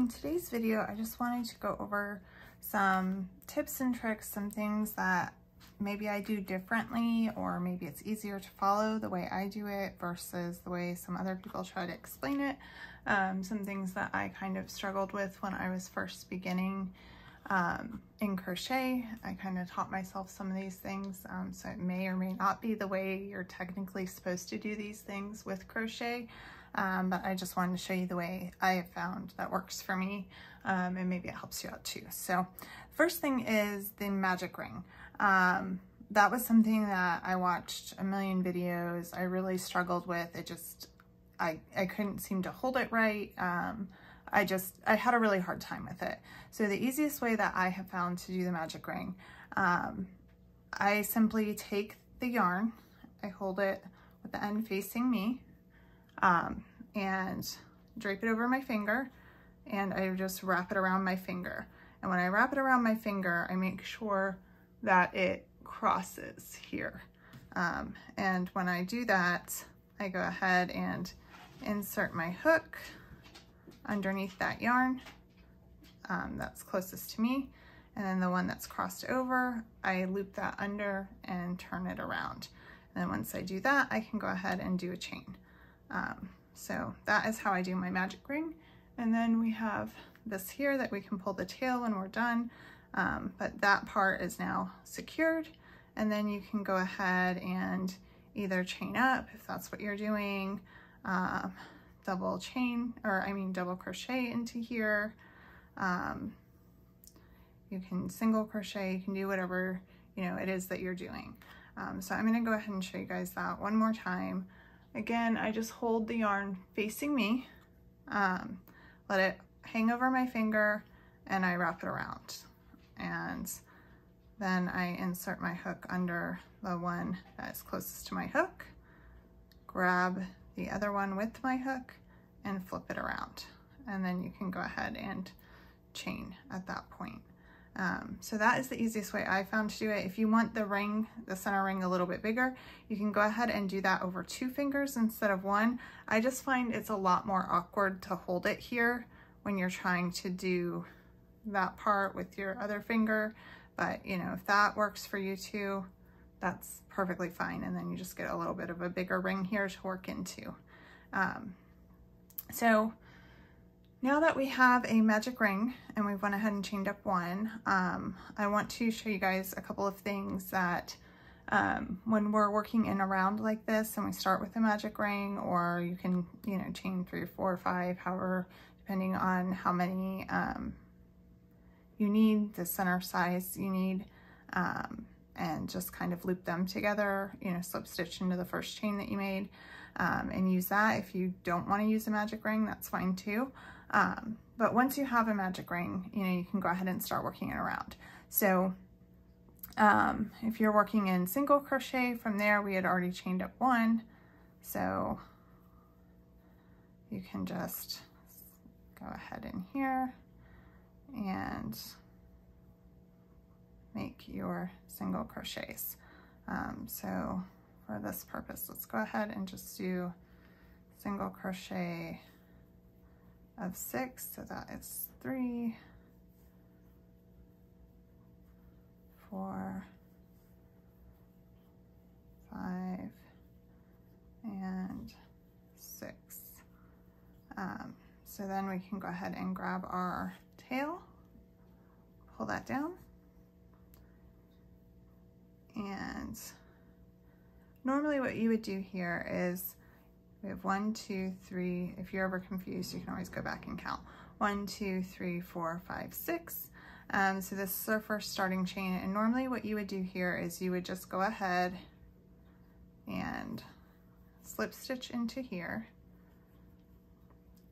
today's video, I just wanted to go over some tips and tricks, some things that maybe I do differently, or maybe it's easier to follow the way I do it versus the way some other people try to explain it. Some things that I kind of struggled with when I was first beginning in crochet. I kind of taught myself some of these things, so it may or may not be the way you're technically supposed to do these things with crochet. But I just wanted to show you the way I have found that works for me, and maybe it helps you out too. So first thing is the magic ring. That was something that I watched a million videos. I really struggled with it. I couldn't seem to hold it right. I had a really hard time with it. So the easiest way that I have found to do the magic ring, I simply take the yarn, I hold it with the end facing me, and drape it over my finger, and I just wrap it around my finger. And when I wrap it around my finger, I make sure that it crosses here. And when I do that, I go ahead and insert my hook underneath that yarn that's closest to me, and then the one that's crossed over, I loop that under and turn it around. And then once I do that, I can go ahead and do a chain. So that is how I do my magic ring. And then we have this here that we can pull the tail when we're done, but that part is now secured. And then you can go ahead and either chain up if that's what you're doing, double crochet into here. You can single crochet, you can do whatever it is that you're doing. So I'm gonna go ahead and show you guys that one more time. Again, I just hold the yarn facing me, let it hang over my finger, and I wrap it around. And then I insert my hook under the one that is closest to my hook, grab the other one with my hook, and flip it around. And then you can go ahead and chain at that point. So that is the easiest way I found to do it. If you want the ring, the center ring, a little bit bigger, you can go ahead and do that over 2 fingers instead of 1. I just find it's a lot more awkward to hold it here when you're trying to do that part with your other finger. But if that works for you too, that's perfectly fine. And then you just get a little bit of a bigger ring here to work into. So now that we have a magic ring and we've went ahead and chained up one, I want to show you guys a couple of things that when we're working in a round like this and we start with a magic ring, or you can chain 3 or 4 or 5, however, depending on how many you need, the center size you need, and just kind of loop them together, slip stitch into the first chain that you made, and use that. If you don't want to use a magic ring, that's fine too. But once you have a magic ring, you can go ahead and start working it around. So if you're working in single crochet, from there we had already chained up 1, so you can just go ahead in here and make your single crochets. So for this purpose, let's go ahead and just do single crochet of 6, so that is 3, 4, 5, and 6. So then we can go ahead and grab our tail, pull that down, and normally what you would do here is we have 1, 2, 3. If you're ever confused, you can always go back and count. 1, 2, 3, 4, 5, 6. So this is our first starting chain, and normally what you would do here is you would just go ahead and slip stitch into here,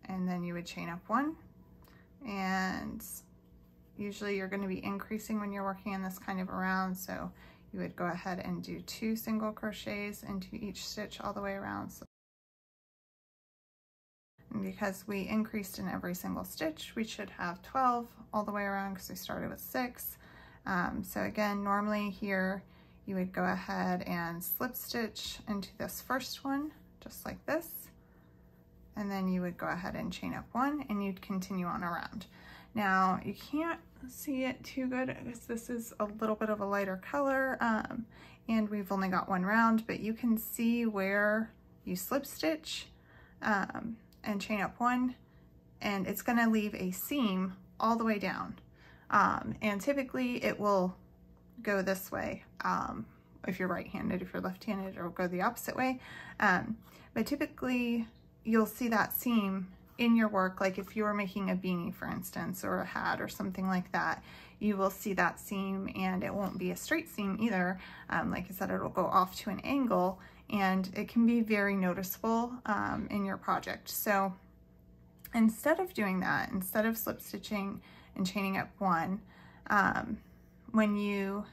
and then you would chain up 1, and usually you're going to be increasing when you're working in this kind of a round, so you would go ahead and do 2 single crochets into each stitch all the way around. So, and because we increased in every single stitch, we should have 12 all the way around because we started with 6. So again, normally here you would go ahead and slip stitch into this first one, just like this, and then you would go ahead and chain up one, and you'd continue on around. Now you can't see it too good because this is a little bit of a lighter color, and we've only got one round, but you can see where you slip stitch and chain up one, and it's going to leave a seam all the way down. And typically it will go this way. If you're right-handed, if you're left-handed, it'll go the opposite way. But typically you'll see that seam in your work. Like if you were making a beanie, for instance, or a hat or something like that, you will see that seam, and it won't be a straight seam either. Like I said, it'll go off to an angle, and it can be very noticeable in your project. So instead of doing that, instead of slip stitching and chaining up one, when you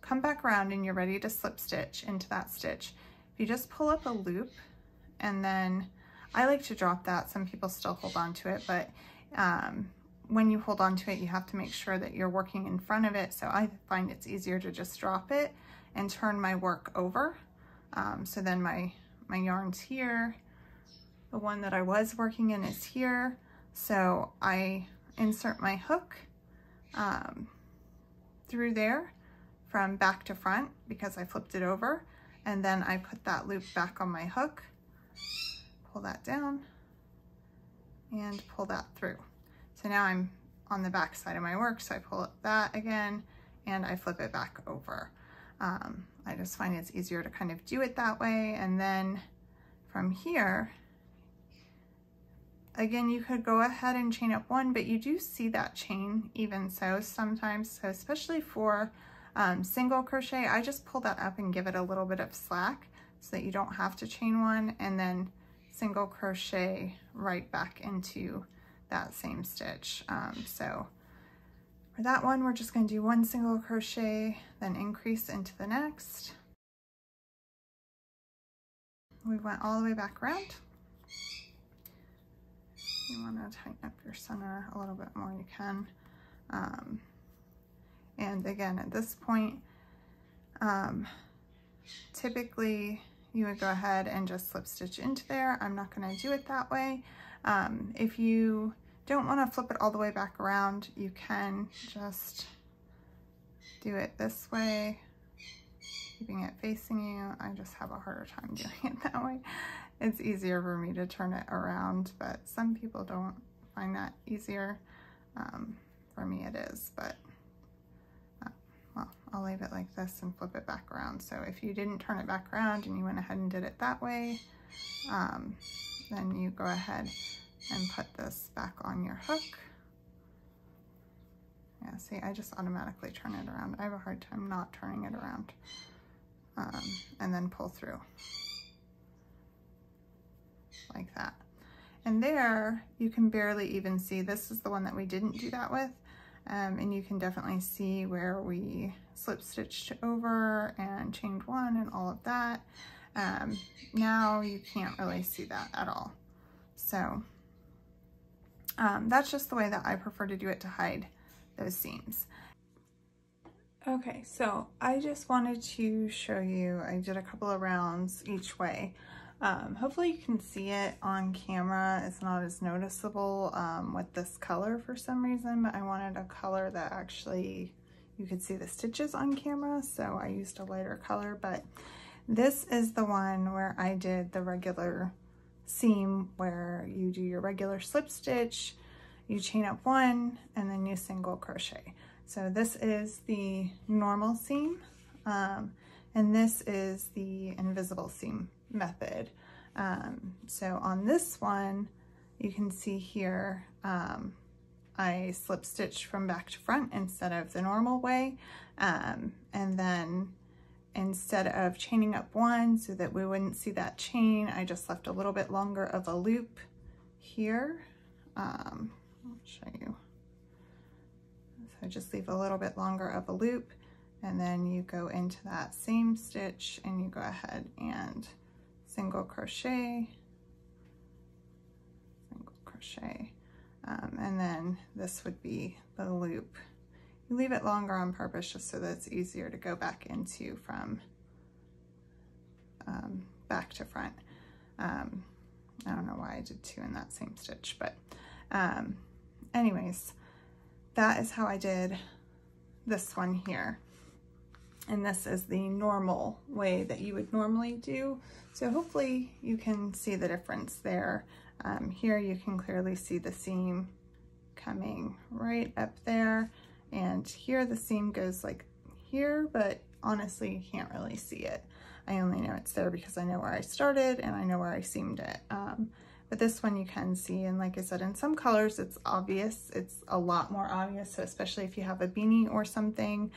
come back around and you're ready to slip stitch into that stitch, if you just pull up a loop, and then I like to drop that. Some people still hold on to it, but when you hold on to it, you have to make sure that you're working in front of it. So I find it's easier to just drop it and turn my work over. So then my yarn's here. The one that I was working in is here. So I insert my hook through there from back to front because I flipped it over, and then I put that loop back on my hook, pull that down, and pull that through. So now I'm on the back side of my work, so I pull up that again, and I flip it back over. I just find it's easier to kind of do it that way, and then from here, again, you could go ahead and chain up one, but you do see that chain even so sometimes. So especially for single crochet, I just pull that up and give it a little bit of slack so that you don't have to chain one, and then single crochet right back into that same stitch. So for that one, we're just going to do one single crochet, then increase into the next. We went all the way back around. You want to tighten up your center a little bit more, you can. And again, at this point, typically you would go ahead and just slip stitch into there. I'm not going to do it that way. If you don't want to flip it all the way back around, you can just do it this way, keeping it facing you. I just have a harder time doing it that way. It's easier for me to turn it around, but some people don't find that easier. For me it is, but well, I'll leave it like this and flip it back around. So if you didn't turn it back around and you went ahead and did it that way, then you go ahead and put this back on your hook. Yeah, see, I just automatically turn it around. I have a hard time not turning it around. And then pull through like that. And there you can barely even see, this is the one that we didn't do that with. And you can definitely see where we slip stitched over and chained one and all of that. Now you can't really see that at all. So that's just the way that I prefer to do it to hide those seams. Okay, so I just wanted to show you, I did a couple of rounds each way. Hopefully you can see it on camera. It's not as noticeable with this color for some reason, but I wanted a color that actually you could see the stitches on camera, so I used a lighter color. But this is the one where I did the regular seam where you do your regular slip stitch, you chain up one, and then you single crochet. So this is the normal seam, and this is the invisible seam method. So on this one, you can see here, I slip stitch from back to front instead of the normal way. And then instead of chaining up one so that we wouldn't see that chain, I just left a little bit longer of a loop here. I'll show you. So just leave a little bit longer of a loop, and then you go into that same stitch and you go ahead and single crochet, single crochet, and then this would be the loop. You leave it longer on purpose just so that it's easier to go back into from back to front. And I don't know why I did 2 in that same stitch, but anyways, that is how I did this one here. And this is the normal way that you would normally do. So hopefully you can see the difference there. Here you can clearly see the seam coming right up there. And here the seam goes like here, but honestly you can't really see it. I only know it's there because I know where I started and I know where I seamed it. But this one you can see, and like I said, in some colors it's obvious. It's a lot more obvious, so especially if you have a beanie or something,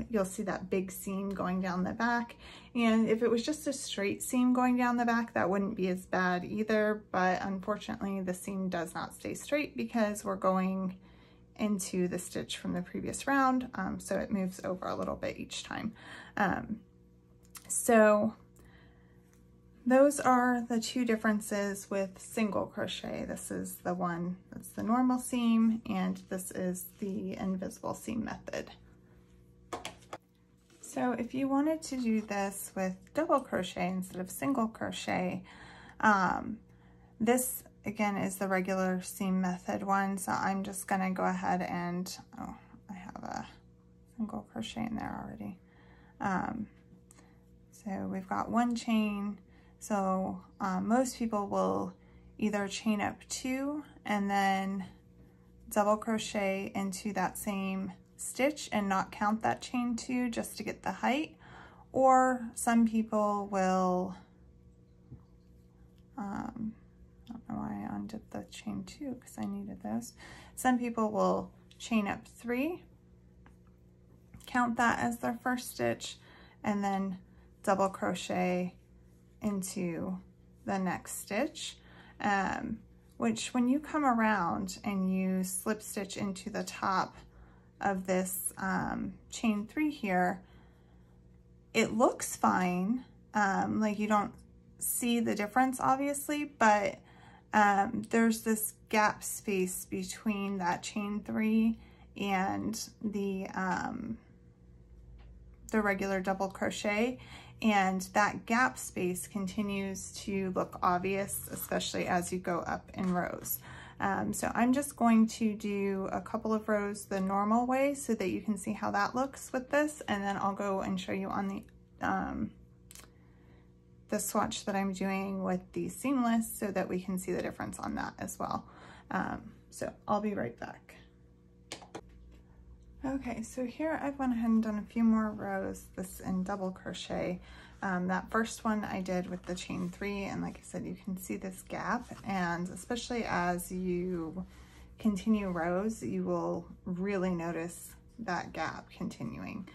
you'll see that big seam going down the back. And if it was just a straight seam going down the back, that wouldn't be as bad either, but unfortunately the seam does not stay straight because we're going into the stitch from the previous round, so it moves over a little bit each time. So those are the 2 differences with single crochet. This is the one that's the normal seam, and this is the invisible seam method. So if you wanted to do this with double crochet instead of single crochet, this again is the regular seam method one. So I'm just gonna go ahead and, oh, I have a single crochet in there already. So we've got 1 chain. So most people will either chain up 2 and then double crochet into that same stitch and not count that chain 2 just to get the height, or some people will, I don't know why I undid the chain 2 because I needed those. Some people will chain up 3, count that as their first stitch, and then double crochet into the next stitch, which when you come around and you slip stitch into the top of this chain 3 here, it looks fine, like you don't see the difference obviously, but there's this gap space between that chain 3 and the regular double crochet, and that gap space continues to look obvious, especially as you go up in rows. So I'm just going to do a couple of rows the normal way so that you can see how that looks with this, and then I'll go and show you on the swatch that I'm doing with the seamless so that we can see the difference on that as well. So I'll be right back. Okay, so here I've went ahead and done a few more rows, this in double crochet. That first one I did with the chain 3, and like I said, you can see this gap, and especially as you continue rows, you will really notice that gap continuing.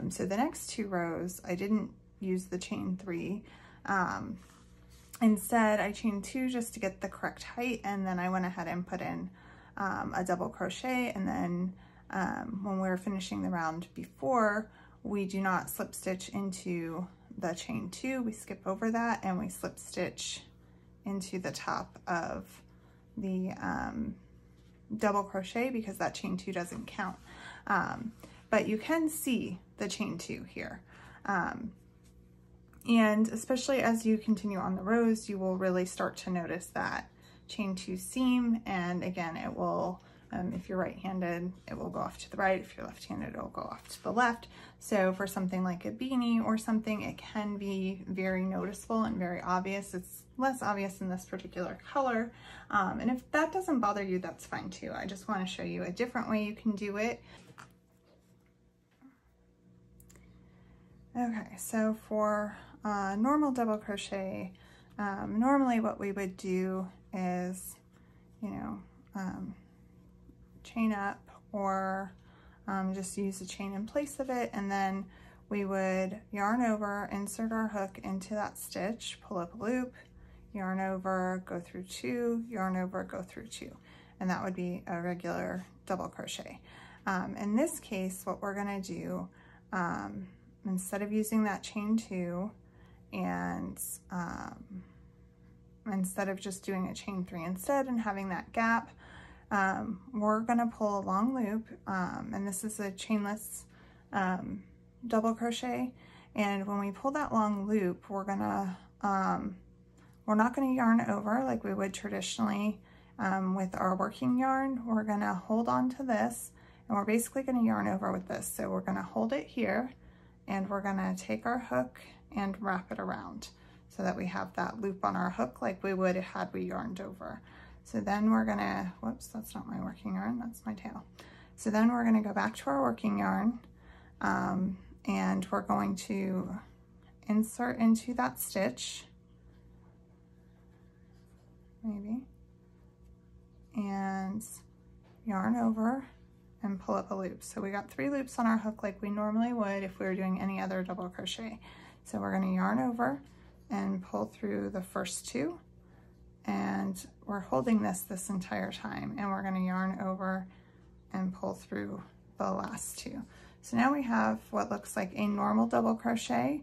So the next 2 rows, I didn't use the chain 3. Instead, I chained 2 just to get the correct height, and then I went ahead and put in a double crochet, and then when we were finishing the round before, we do not slip stitch into the chain 2, we skip over that and we slip stitch into the top of the double crochet because that chain 2 doesn't count. But you can see the chain 2 here. And especially as you continue on the rows, you will really start to notice that chain 2 seam, and again, it will, if you're right-handed, it will go off to the right. If you're left-handed, it will go off to the left. So for something like a beanie or something, it can be very noticeable and very obvious. It's less obvious in this particular color. And if that doesn't bother you, that's fine too. I just want to show you a different way you can do it. Okay, so for normal double crochet, normally what we would do is, you know, chain up or just use a chain in place of it, and then we would yarn over, insert our hook into that stitch, pull up a loop, yarn over, go through 2, yarn over, go through 2, and that would be a regular double crochet. In this case, what we're going to do, instead of using that chain 2 and instead of just doing a chain 3 instead and having that gap, we're going to pull a long loop, and this is a chainless double crochet, and when we pull that long loop, we're going we're not going to yarn over like we would traditionally with our working yarn. We're going to hold on to this, and we're basically going to yarn over with this. So we're going to hold it here, and we're going to take our hook and wrap it around so that we have that loop on our hook like we would had we yarned over. So then we're going to, whoops, that's not my working yarn, that's my tail. So then we're going to go back to our working yarn, and we're going to insert into that stitch, maybe, and yarn over and pull up a loop. So we got 3 loops on our hook like we normally would if we were doing any other double crochet. So we're going to yarn over and pull through the first 2, and we're holding this entire time, and we're going to yarn over and pull through the last 2. So now we have what looks like a normal double crochet,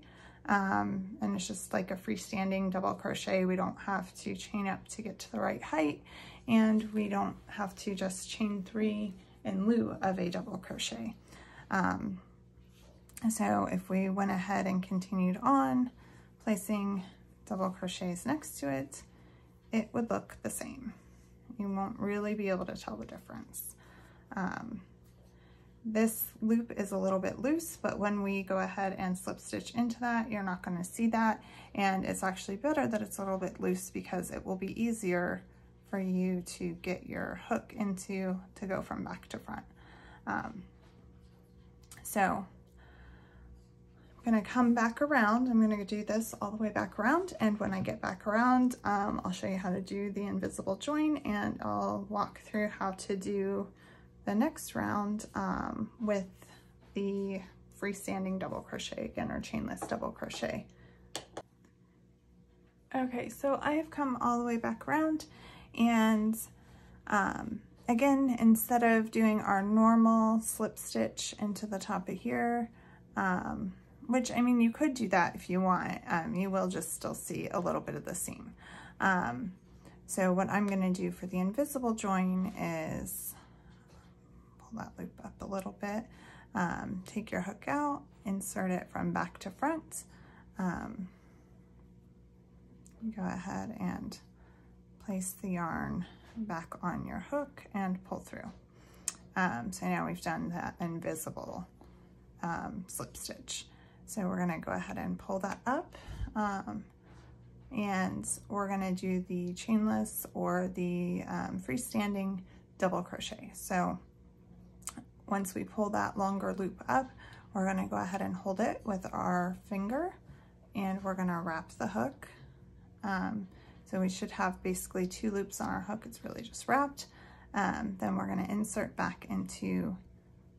and it's just like a freestanding double crochet. We don't have to chain up to get to the right height, and we don't have to just chain 3 in lieu of a double crochet. So if we went ahead and continued on placing double crochets next to it, it would look the same. You won't really be able to tell the difference. This loop is a little bit loose, but when we go ahead and slip stitch into that, you're not going to see that, and it's actually better that it's a little bit loose because it will be easier for you to get your hook into to go from back to front. So I'm going to come back around. I'm going to do this all the way back around, and when I get back around, I'll show you how to do the invisible join, and I'll walk through how to do the next round with the freestanding double crochet again, or chainless double crochet. Okay, so I have come all the way back around, and again, instead of doing our normal slip stitch into the top of here, which, I mean, you could do that if you want, you will just still see a little bit of the seam. So what I'm going to do for the invisible join is pull that loop up a little bit, take your hook out, insert it from back to front, go ahead and place the yarn back on your hook and pull through. So now we've done that invisible slip stitch. So we're going to go ahead and pull that up, and we're going to do the chainless or the freestanding double crochet. So once we pull that longer loop up, we're going to go ahead and hold it with our finger, and we're going to wrap the hook. So we should have basically 2 loops on our hook. It's really just wrapped. Then we're going to insert back into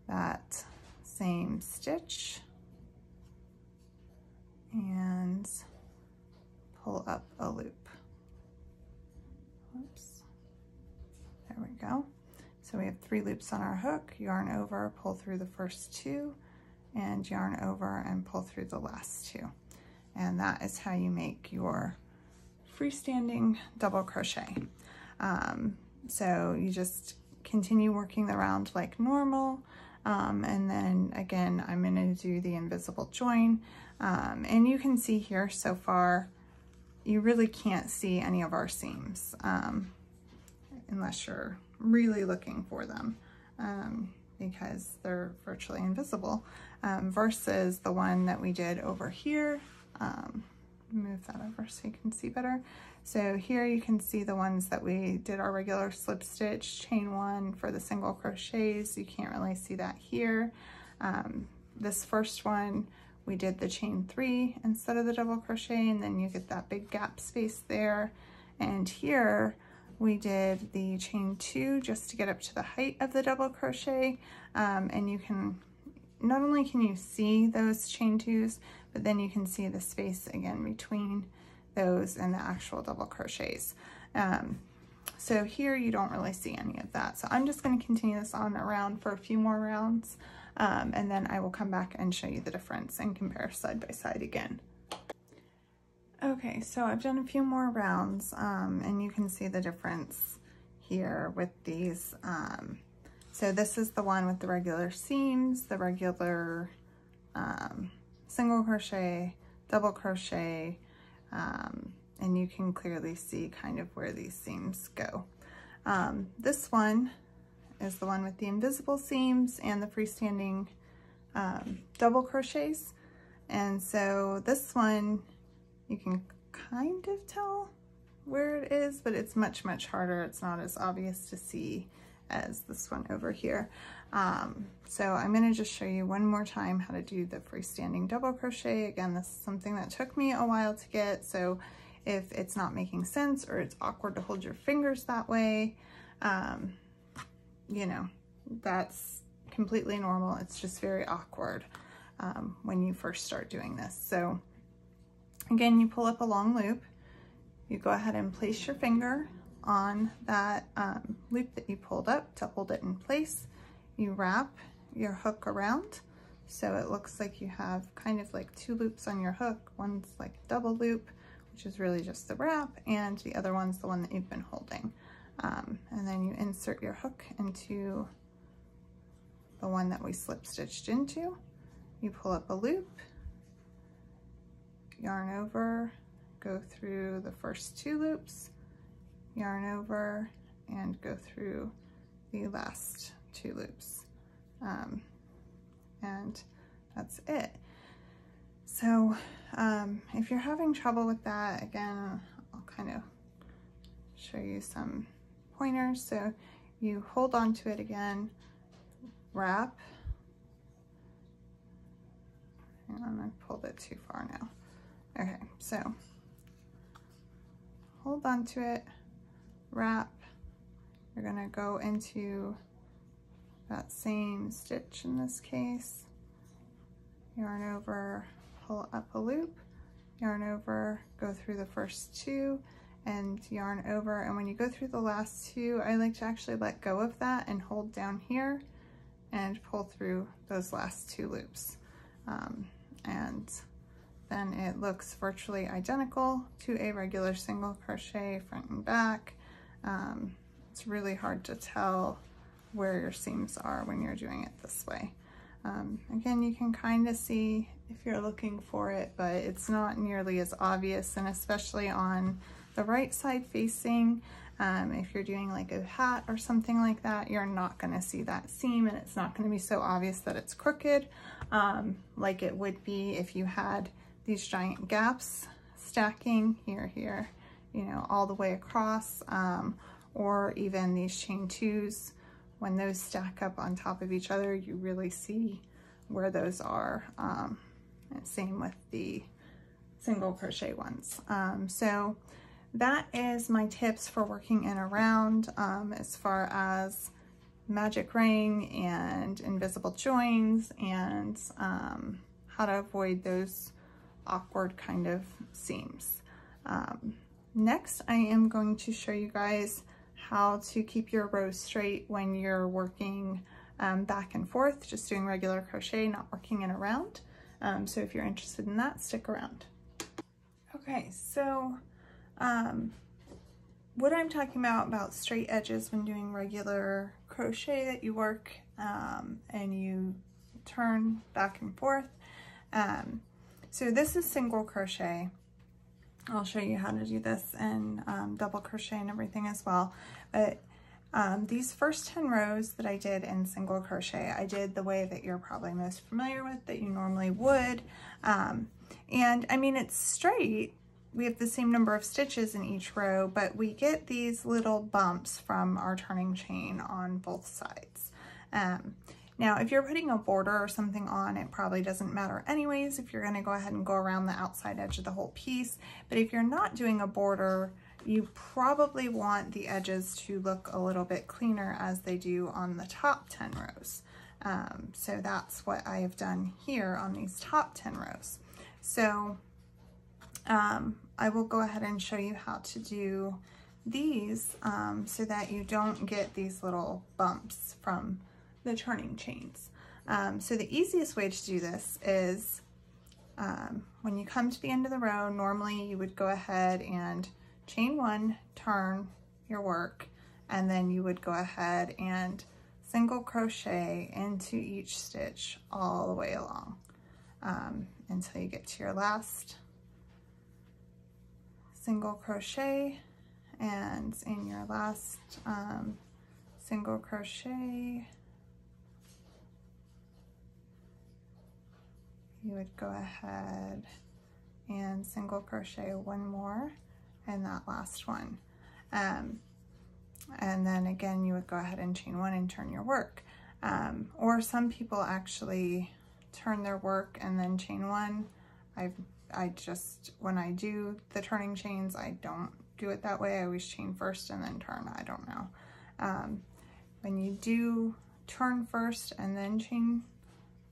that same stitch and pull up a loop. Oops. There we go. So we have 3 loops on our hook, yarn over, pull through the first 2, and yarn over and pull through the last 2. And that is how you make your freestanding double crochet. So you just continue working the round like normal, and then again I'm going to do the invisible join, and you can see here so far you really can't see any of our seams unless you're really looking for them, because they're virtually invisible, versus the one that we did over here. Move that over so you can see better. So here you can see the ones that we did our regular slip stitch, chain 1 for the single crochets. You can't really see that here. This first one we did the chain 3 instead of the double crochet, and then you get that big gap space there. And here we did the chain 2 just to get up to the height of the double crochet, and you can not only can you see those chain 2s, but then you can see the space again between those and the actual double crochets. So here you don't really see any of that. So I'm just going to continue this on around for a few more rounds, and then I will come back and show you the difference and compare side by side again. Okay, so I've done a few more rounds, and you can see the difference here with these. So this is the one with the regular seams, the regular single crochet, double crochet, and you can clearly see kind of where these seams go. This one is the one with the invisible seams and the freestanding double crochets. And so this one, you can kind of tell where it is, but it's much, much harder. It's not as obvious to see as this one over here. So I'm going to just show you one more time how to do the freestanding double crochet. Again, this is something that took me a while to get, so if it's not making sense or it's awkward to hold your fingers that way, you know, that's completely normal. It's just very awkward when you first start doing this. So again, you pull up a long loop, you go ahead and place your finger on that loop that you pulled up to hold it in place. You wrap your hook around so it looks like you have kind of like two loops on your hook. One's like a double loop, which is really just the wrap, and the other one's the one that you've been holding. And then you insert your hook into the one that we slip stitched into. You pull up a loop, yarn over, go through the first two loops, yarn over, and go through the last two loops. And that's it. So if you're having trouble with that, again, I'll kind of show you some pointers. So you hold on to it again, wrap, and I pulled it too far now. Okay, so hold on to it, wrap, you're gonna go into that same stitch in this case, yarn over, pull up a loop, yarn over, go through the first two, and yarn over. And when you go through the last two, I like to actually let go of that and hold down here and pull through those last two loops. And then it looks virtually identical to a regular single crochet front and back. It's really hard to tell where your seams are when you're doing it this way. Again, you can kind of see if you're looking for it, but it's not nearly as obvious, and especially on the right side facing, if you're doing like a hat or something like that, you're not going to see that seam, and it's not going to be so obvious that it's crooked like it would be if you had these giant gaps stacking here, you know, all the way across, or even these chain twos. When those stack up on top of each other, you really see where those are. And same with the single crochet ones. So that is my tips for working in a round as far as magic ring and invisible joins, and how to avoid those awkward kind of seams. Next, I am going to show you guys how to keep your rows straight when you're working back and forth, just doing regular crochet, not working in a round. So if you're interested in that, stick around. Okay, so what I'm talking about straight edges when doing regular crochet that you work and you turn back and forth. So this is single crochet. I'll show you how to do this and double crochet and everything as well. But these first 10 rows that I did in single crochet, I did the way that you're probably most familiar with, that you normally would. And I mean, it's straight. We have the same number of stitches in each row, but we get these little bumps from our turning chain on both sides. Now, if you're putting a border or something on, it probably doesn't matter anyways if you're going to go ahead and go around the outside edge of the whole piece. But if you're not doing a border, you probably want the edges to look a little bit cleaner as they do on the top 10 rows. So that's what I have done here on these top 10 rows. So I will go ahead and show you how to do these so that you don't get these little bumps from the turning chains. So the easiest way to do this is when you come to the end of the row, normally you would go ahead and chain one, turn your work, and then you would go ahead and single crochet into each stitch all the way along until you get to your last single crochet, and in your last single crochet, you would go ahead and single crochet one more in that last one. And then again, you would go ahead and chain one and turn your work. Or some people actually turn their work and then chain one. I just, when I do the turning chains, I don't do it that way. I always chain first and then turn. I don't know. When you do turn first and then chain,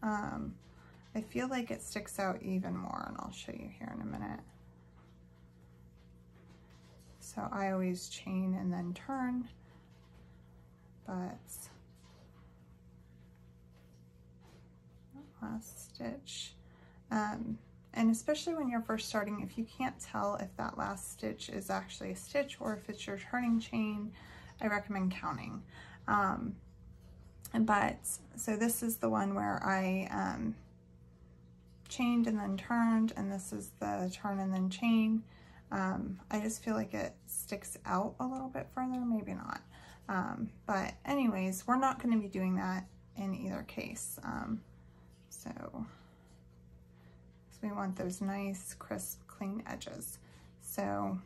I feel like it sticks out even more, and I'll show you here in a minute. So I always chain and then turn, but last stitch. And especially when you're first starting, if you can't tell if that last stitch is actually a stitch or if it's your turning chain, I recommend counting. So this is the one where I chained and then turned, and this is the turn and then chain. I just feel like it sticks out a little bit further, maybe not. But anyways, we're not going to be doing that in either case. So we want those nice, crisp, clean edges. So,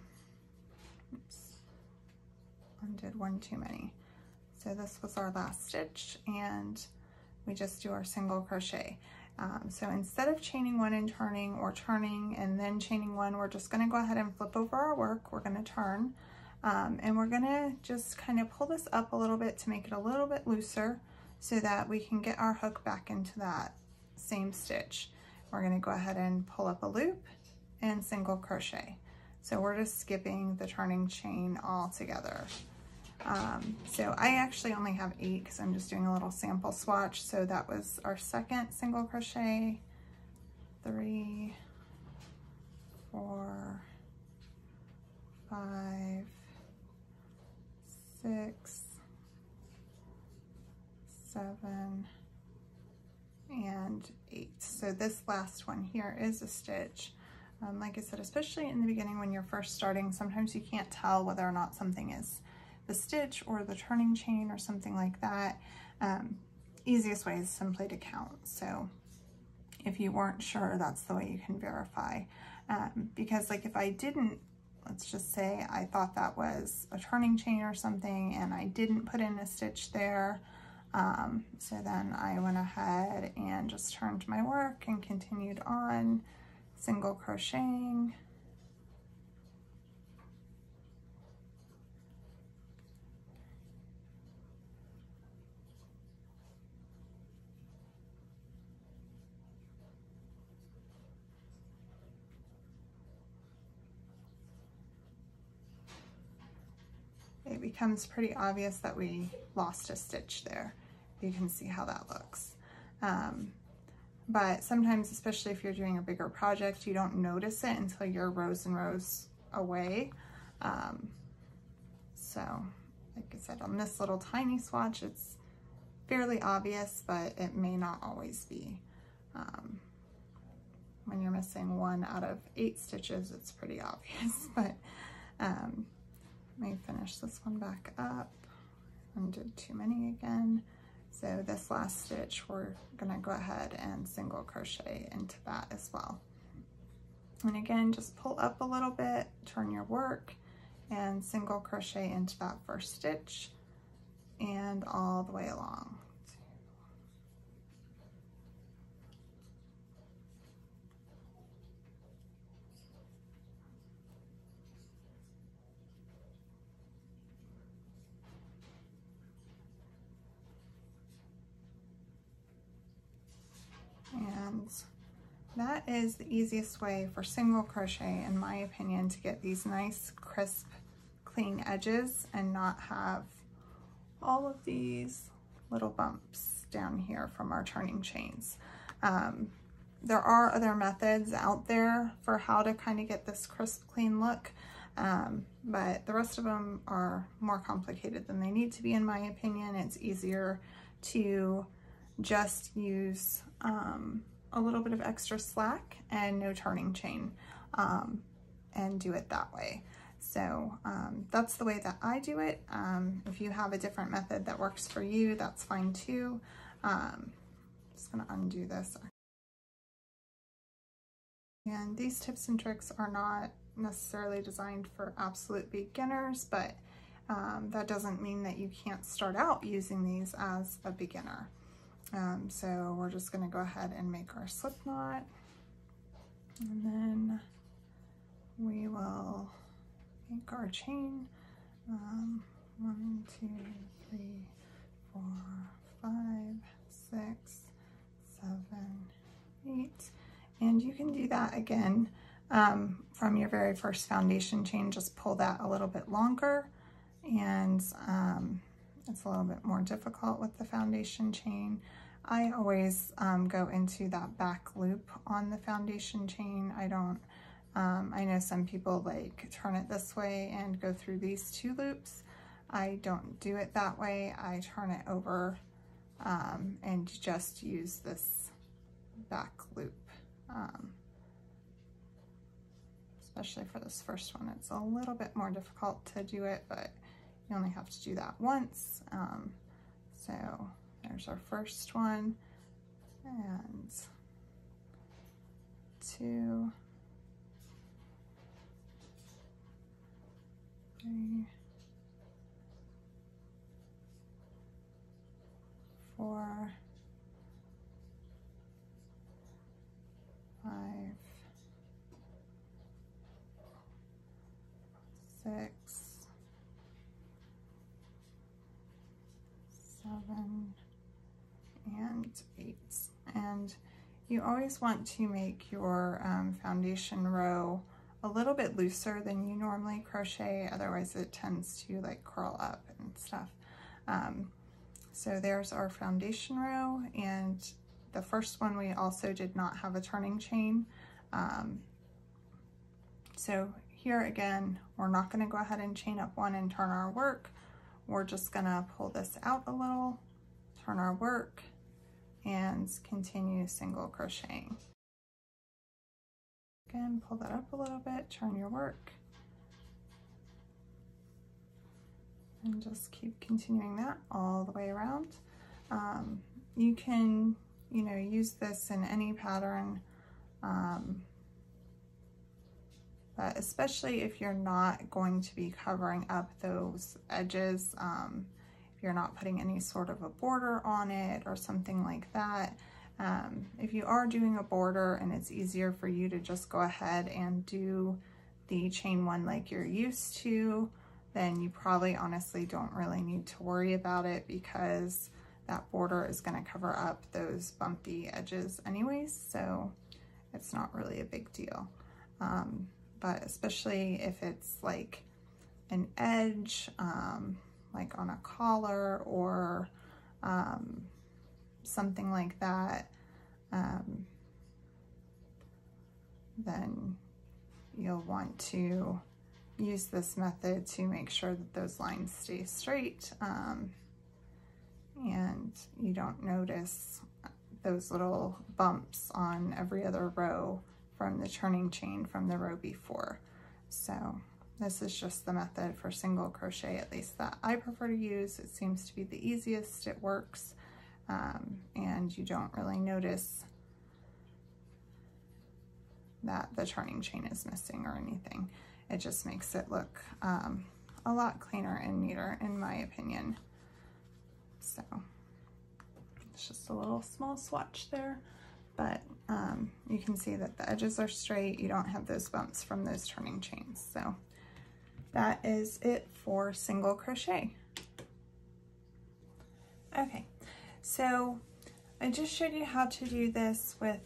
oops, undid one too many. So this was our last stitch, and we just do our single crochet. So instead of chaining one and turning, or turning and then chaining one, we're just going to go ahead and flip over our work. We're going to turn, and we're going to just kind of pull this up a little bit to make it a little bit looser so that we can get our hook back into that same stitch. We're going to go ahead and pull up a loop and single crochet. So we're just skipping the turning chain altogether. So I actually only have 8 because I'm just doing a little sample swatch. So that was our second single crochet, 3, 4, 5, 6, 7, and 8. So this last one here is a stitch. Like I said, especially in the beginning when you're first starting, sometimes you can't tell whether or not something is the stitch or the turning chain or something like that. Easiest way is simply to count. So if you weren't sure, that's the way you can verify. Because like if I didn't, let's just say I thought that was a turning chain or something and I didn't put in a stitch there, so then I went ahead and just turned my work and continued on single crocheting. It becomes pretty obvious that we lost a stitch there. You can see how that looks. But sometimes, especially if you're doing a bigger project, you don't notice it until you're rows and rows away. So, like I said, on this little tiny swatch, it's fairly obvious, but it may not always be. When you're missing 1 out of 8 stitches, it's pretty obvious, but let me finish this one back up. Undid too many again. So this last stitch, we're gonna go ahead and single crochet into that as well. And again, just pull up a little bit, turn your work, and single crochet into that first stitch and all the way along. And that is the easiest way for single crochet, in my opinion, to get these nice, crisp, clean edges and not have all of these little bumps down here from our turning chains. There are other methods out there for how to kind of get this crisp, clean look, but the rest of them are more complicated than they need to be, in my opinion. It's easier to just use a little bit of extra slack and no turning chain, and do it that way. So that's the way that I do it. If you have a different method that works for you, that's fine too. Just gonna undo this. And these tips and tricks are not necessarily designed for absolute beginners, but that doesn't mean that you can't start out using these as a beginner. So we're just gonna go ahead and make our slip knot, and then we will make our chain. 1, 2, 3, 4, 5, 6, 7, 8. And you can do that again from your very first foundation chain. Just pull that a little bit longer, and it's a little bit more difficult with the foundation chain. I always go into that back loop on the foundation chain. I don't, I know some people like turn it this way and go through these 2 loops. I don't do it that way. I turn it over and just use this back loop. Especially for this first one, it's a little bit more difficult to do it, but you only have to do that once. So there's our first one, and 2, 3, 4, 5, 6, 7, and 8. And you always want to make your foundation row a little bit looser than you normally crochet, otherwise it tends to like curl up and stuff. So there's our foundation row, and the first one we also did not have a turning chain. So here again, we're not going to go ahead and chain up 1 and turn our work. We're just going to pull this out a little, turn our work, and continue single crocheting. Again, pull that up a little bit, turn your work, and just keep continuing that all the way around. You can, you know, use this in any pattern, but especially if you're not going to be covering up those edges, if you're not putting any sort of a border on it or something like that. If you are doing a border and it's easier for you to just go ahead and do the chain 1 like you're used to, then you probably honestly don't really need to worry about it, because that border is going to cover up those bumpy edges anyways, so it's not really a big deal. But especially if it's like an edge, like on a collar or something like that, then you'll want to use this method to make sure that those lines stay straight, and you don't notice those little bumps on every other row from the turning chain from the row before. So this is just the method for single crochet, at least that I prefer to use. It seems to be the easiest, it works, and you don't really notice that the turning chain is missing or anything. It just makes it look a lot cleaner and neater, in my opinion. So it's just a little small swatch there, but you can see that the edges are straight. You don't have those bumps from those turning chains. So that is it for single crochet. Okay, so I just showed you how to do this with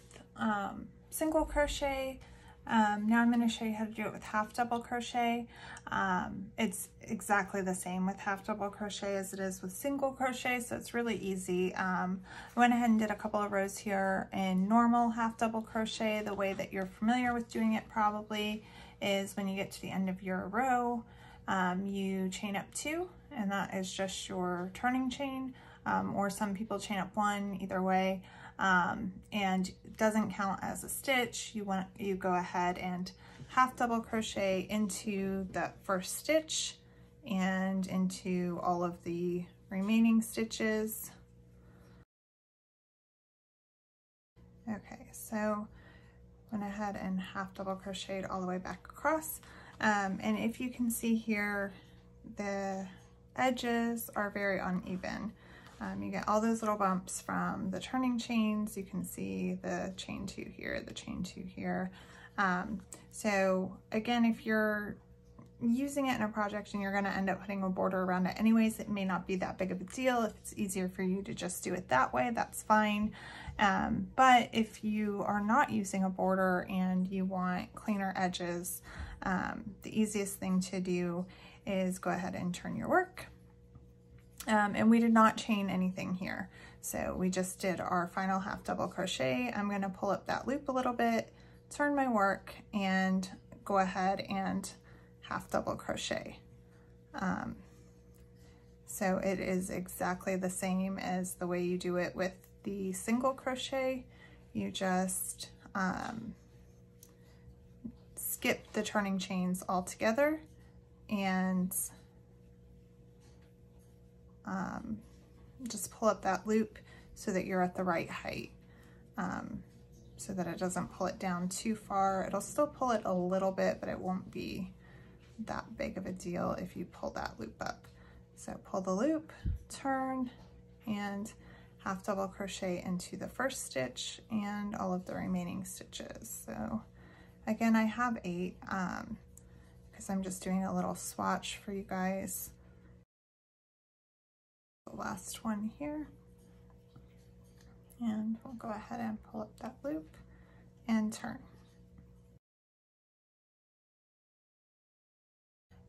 single crochet. Now I'm going to show you how to do it with half double crochet. It's exactly the same with half double crochet as it is with single crochet, so it's really easy. I went ahead and did a couple of rows here in normal half double crochet. The way that you're familiar with doing it probably is when you get to the end of your row, you chain up 2, and that is just your turning chain, or some people chain up 1, either way. and doesn't count as a stitch, you go ahead and half double crochet into that first stitch and into all of the remaining stitches. Okay, so went ahead and half double crocheted all the way back across. And if you can see here, the edges are very uneven. You get all those little bumps from the turning chains. You can see the chain 2 here, the chain 2 here. So again, if you're using it in a project and you're going to end up putting a border around it anyways, it may not be that big of a deal. If it's easier for you to just do it that way, that's fine. But if you are not using a border and you want cleaner edges, the easiest thing to do is go ahead and turn your work. And we did not chain anything here. So we just did our final half double crochet. I'm going to pull up that loop a little bit, turn my work, and go ahead and half double crochet. So it is exactly the same as the way you do it with the single crochet. You just skip the turning chains altogether and just pull up that loop so that you're at the right height, so that it doesn't pull it down too far. It'll still pull it a little bit, but it won't be that big of a deal if you pull that loop up. So pull the loop, turn, and half double crochet into the first stitch and all of the remaining stitches. So again, I have 8 because I'm just doing a little swatch for you guys. The last one here, and we'll go ahead and pull up that loop and turn.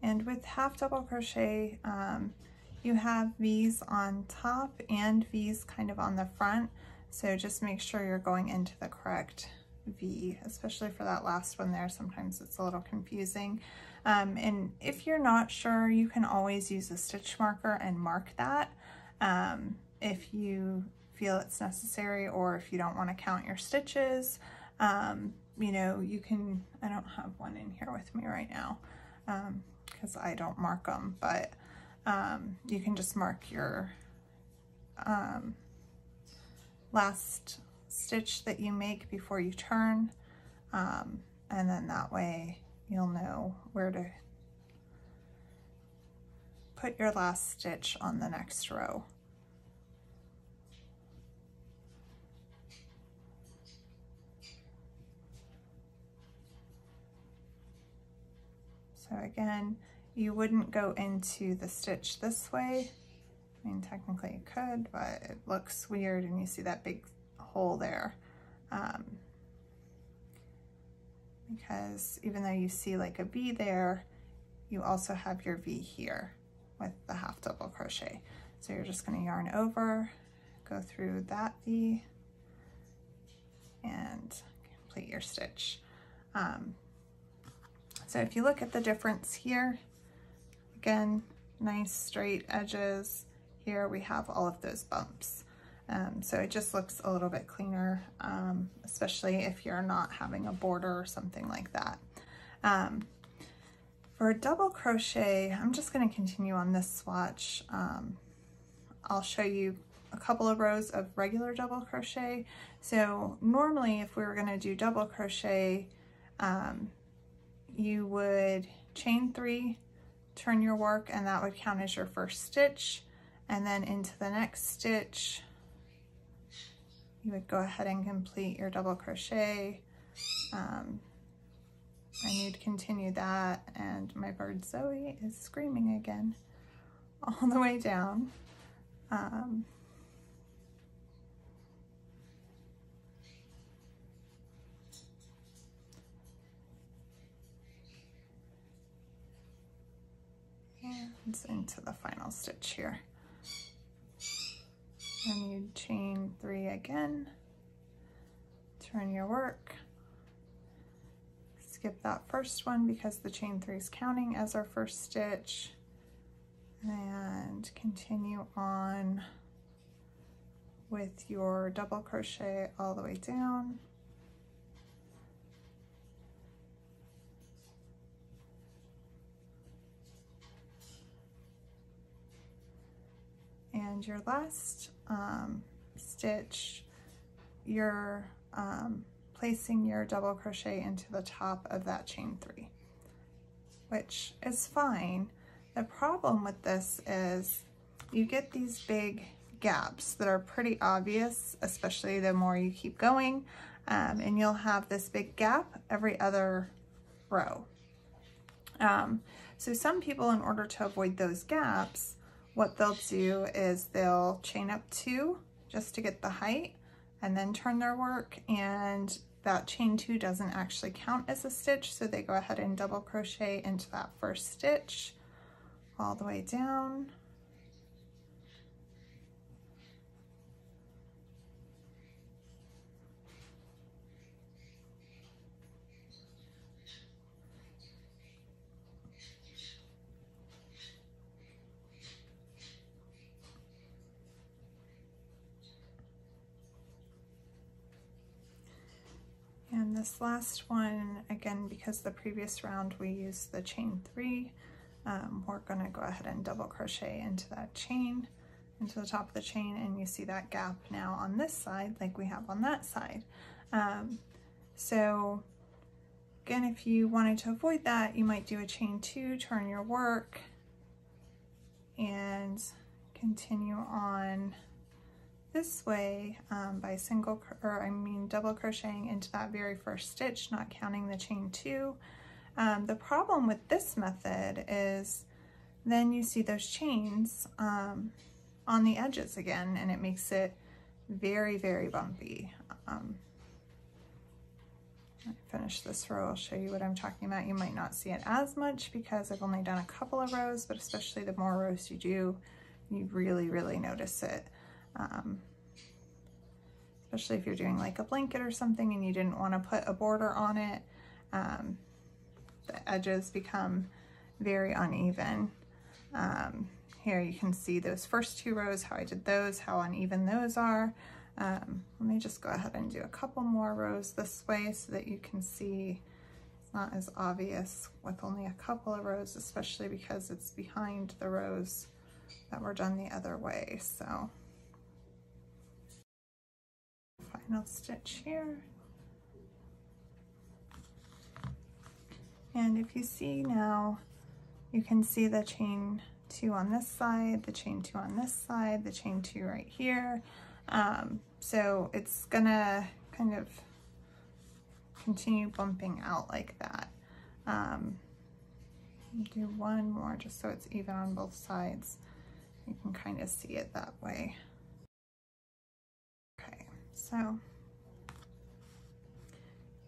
And with half double crochet, you have V's on top and V's kind of on the front, so just make sure you're going into the correct V, especially for that last one there. Sometimes it's a little confusing. And if you're not sure, you can always use a stitch marker and mark that if you feel it's necessary, or if you don't want to count your stitches. You know, you can, I don't have one in here with me right now because I don't mark them, but you can just mark your last stitch that you make before you turn, and then that way you'll know where to put your last stitch on the next row. So again, you wouldn't go into the stitch this way. I mean, technically you could, but it looks weird and you see that big hole there. Because even though you see like a V there, you also have your V here with the half double crochet. So you're just going to yarn over, go through that V, and complete your stitch. So if you look at the difference here, again, nice straight edges. Here we have all of those bumps. So it just looks a little bit cleaner, especially if you're not having a border or something like that. For double crochet, I'm just going to continue on this swatch. I'll show you a couple of rows of regular double crochet. So normally if we were going to do double crochet, you would chain 3, turn your work, and that would count as your first stitch. And then into the next stitch, you would go ahead and complete your double crochet. And you'd continue that, and my bird Zoe is screaming again all the way down. And into the final stitch here. And you chain 3 again, turn your work, skip that first one because the chain 3 is counting as our first stitch, and continue on with your double crochet all the way down. And your last stitch, you're placing your double crochet into the top of that chain 3, which is fine. The problem with this is you get these big gaps that are pretty obvious, especially the more you keep going, and you'll have this big gap every other row. So some people, in order to avoid those gaps, what they'll do is they'll chain up 2 just to get the height and then turn their work, and that chain 2 doesn't actually count as a stitch, so they go ahead and double crochet into that first stitch all the way down. And this last one, again, because the previous round we used the chain 3, we're gonna go ahead and double crochet into that chain, into the top of the chain, and you see that gap now on this side like we have on that side. So again, if you wanted to avoid that, you might do a chain 2, turn your work, and continue on this way by double crocheting into that very first stitch, not counting the chain 2. The problem with this method is then you see those chains on the edges again, and it makes it very, very bumpy. When I finish this row, I'll show you what I'm talking about. You might not see it as much because I've only done a couple of rows, but especially the more rows you do, you really, really notice it. Especially if you're doing like a blanket or something and you didn't want to put a border on it, the edges become very uneven. Here you can see those first 2 rows, how I did those, how uneven those are. Let me just go ahead and do a couple more rows this way so that you can see it's not as obvious with only a couple of rows, especially because it's behind the rows that were done the other way. So final stitch here. And if you see now, you can see the chain 2 on this side, the chain 2 on this side, the chain 2 right here. So it's gonna kind of continue bumping out like that. Do one more just so it's even on both sides. You can kind of see it that way. Okay, so you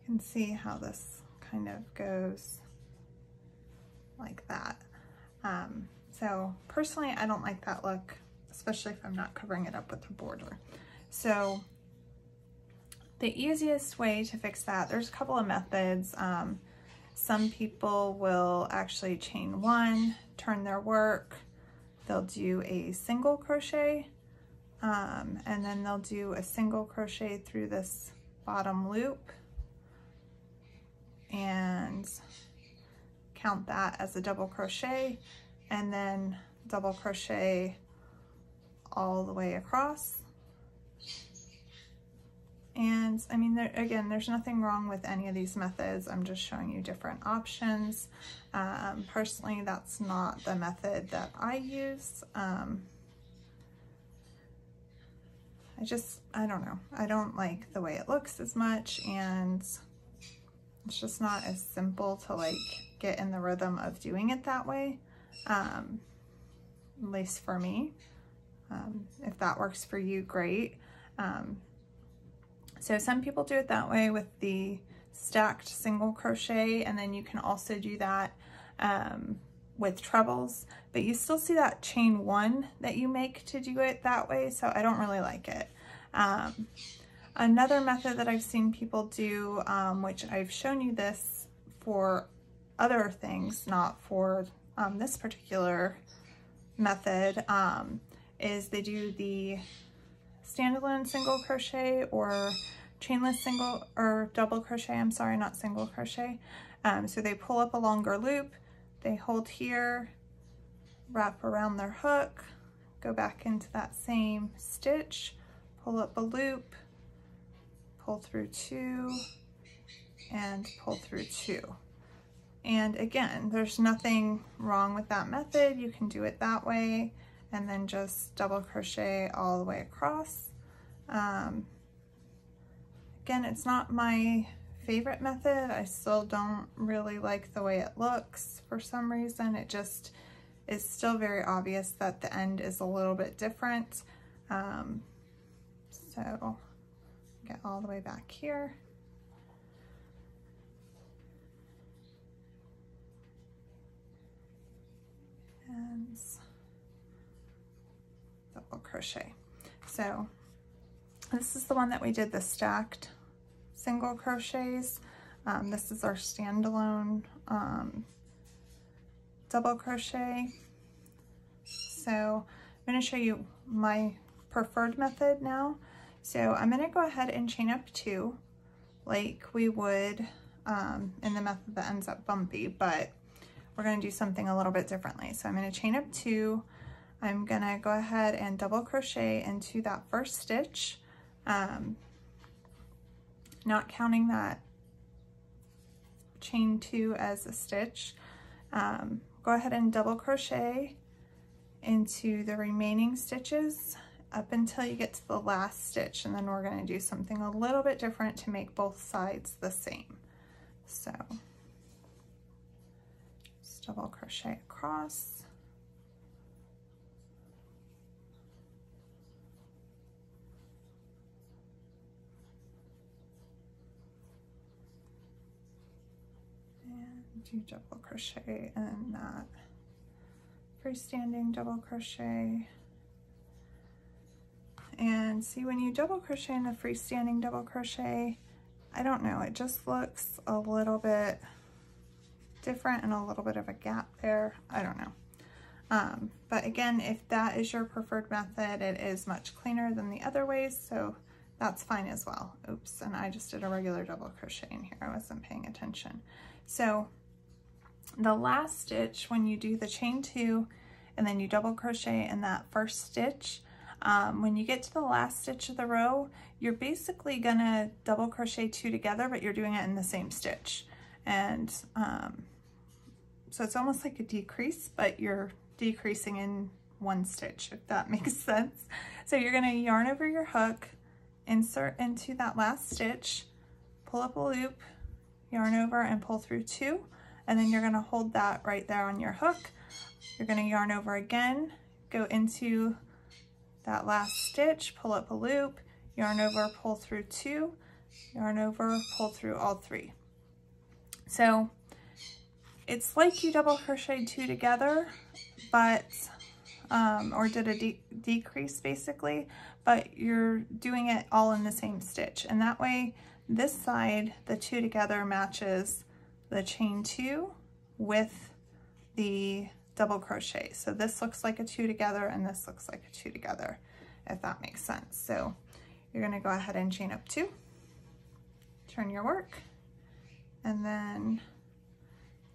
can see how this kind of goes like that. So personally, I don't like that look, especially if I'm not covering it up with a border. So the easiest way to fix that, there's a couple of methods. Some people will actually chain 1, turn their work, they'll do a single crochet, and then they'll do a single crochet through this bottom loop and count that as a double crochet, and then double crochet all the way across. And I mean, again, there's nothing wrong with any of these methods. I'm just showing you different options. Personally, that's not the method that I use. I don't know. I don't like the way it looks as much, and it's just not as simple to like get in the rhythm of doing it that way. At least for me. If that works for you, great. So some people do it that way with the stacked single crochet, and then you can also do that with trebles, but you still see that chain 1 that you make to do it that way, so I don't really like it. Another method that I've seen people do, which I've shown you this for other things, not for this particular method, is they do the standalone single crochet or chainless single or double crochet, I'm sorry, not single crochet. So they pull up a longer loop, they hold here, wrap around their hook, go back into that same stitch, pull up a loop, pull through 2, and pull through 2. And again, there's nothing wrong with that method. You can do it that way and then just double crochet all the way across. Again, it's not my favorite method. I still don't really like the way it looks for some reason. It just is still very obvious that the end is a little bit different. So get all the way back here. And double crochet. So this is the one that we did the stacked single crochets. This is our standalone double crochet. So I'm going to show you my preferred method now. So I'm going to go ahead and chain up 2 like we would in the method that ends up bumpy, but we're going to do something a little bit differently. So I'm going to chain up 2. I'm going to go ahead and double crochet into that first stitch, not counting that chain 2 as a stitch. Go ahead and double crochet into the remaining stitches up until you get to the last stitch, and then we're going to do something a little bit different to make both sides the same. So just double crochet across. And do double crochet in that freestanding double crochet. And see, when you double crochet in the freestanding double crochet, I don't know, it just looks a little bit different and a little bit of a gap there. I don't know. But again, if that is your preferred method, it is much cleaner than the other ways, so that's fine as well. Oops, and I just did a regular double crochet in here. I wasn't paying attention. So the last stitch, when you do the chain 2 and then you double crochet in that first stitch, when you get to the last stitch of the row, you're basically gonna double crochet 2 together, but you're doing it in the same stitch. And so it's almost like a decrease, but you're decreasing in one stitch, if that makes sense. So you're gonna yarn over your hook, insert into that last stitch, pull up a loop, yarn over and pull through 2, and then you're gonna hold that right there on your hook. You're gonna yarn over again, go into that last stitch, pull up a loop, yarn over, pull through 2, yarn over, pull through all 3. So it's like you double crocheted 2 together, but or did a decrease basically, but you're doing it all in the same stitch, and that way this side, the 2 together, matches the chain 2 with the double crochet. So this looks like a 2 together and this looks like a 2 together, if that makes sense. So you're going to go ahead and chain up 2, turn your work, and then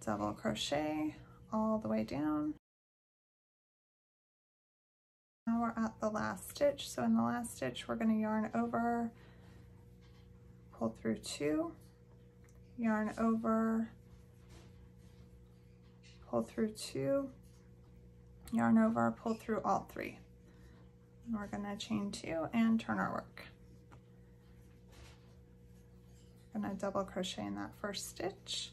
double crochet all the way down. Now we're at the last stitch. So in the last stitch, we're going to yarn over, pull through 2, yarn over, pull through 2, yarn over, pull through all 3. And we're going to chain 2 and turn our work. We're going to double crochet in that first stitch.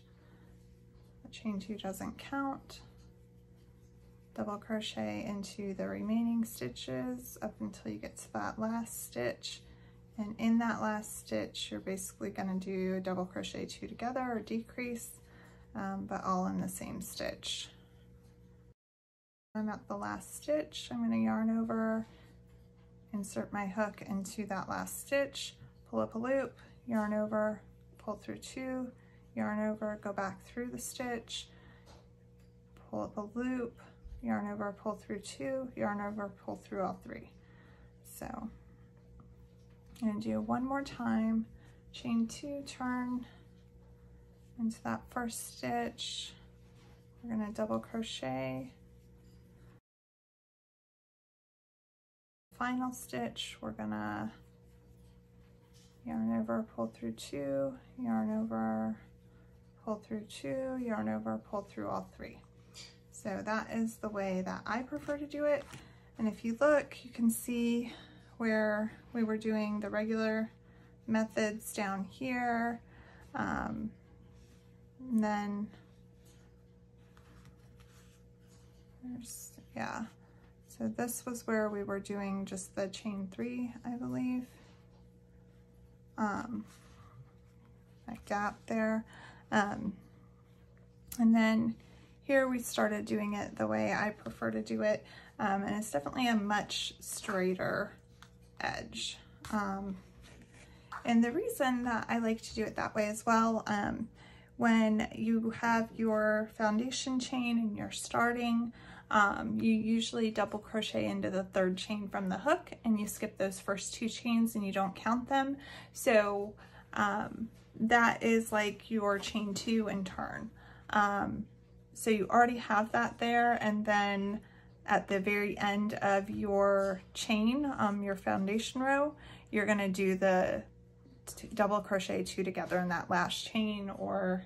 The chain 2 doesn't count. Double crochet into the remaining stitches up until you get to that last stitch. And in that last stitch, you're basically going to do a double crochet 2 together or decrease, but all in the same stitch. I'm at the last stitch. I'm going to yarn over, insert my hook into that last stitch, pull up a loop, yarn over, pull through 2, yarn over, go back through the stitch, pull up a loop, yarn over, pull through 2, yarn over, pull through all 3. So I'm going to do one more time, chain 2, turn into that first stitch. We're going to double crochet. Final stitch, we're going to yarn over, pull through 2, yarn over, pull through 2, yarn over, pull through all 3. So that is the way that I prefer to do it. And if you look, you can see where we were doing the regular methods down here. And then there's, yeah. So this was where we were doing just the chain 3, I believe. That gap there. And then here we started doing it the way I prefer to do it. And it's definitely a much straighter edge. And the reason that I like to do it that way as well, when you have your foundation chain and you're starting, you usually double crochet into the 3rd chain from the hook, and you skip those first 2 chains and you don't count them. So that is like your chain 2 and turn. So you already have that there, and then at the very end of your chain, your foundation row, you're going to do the double crochet 2 together in that last chain, or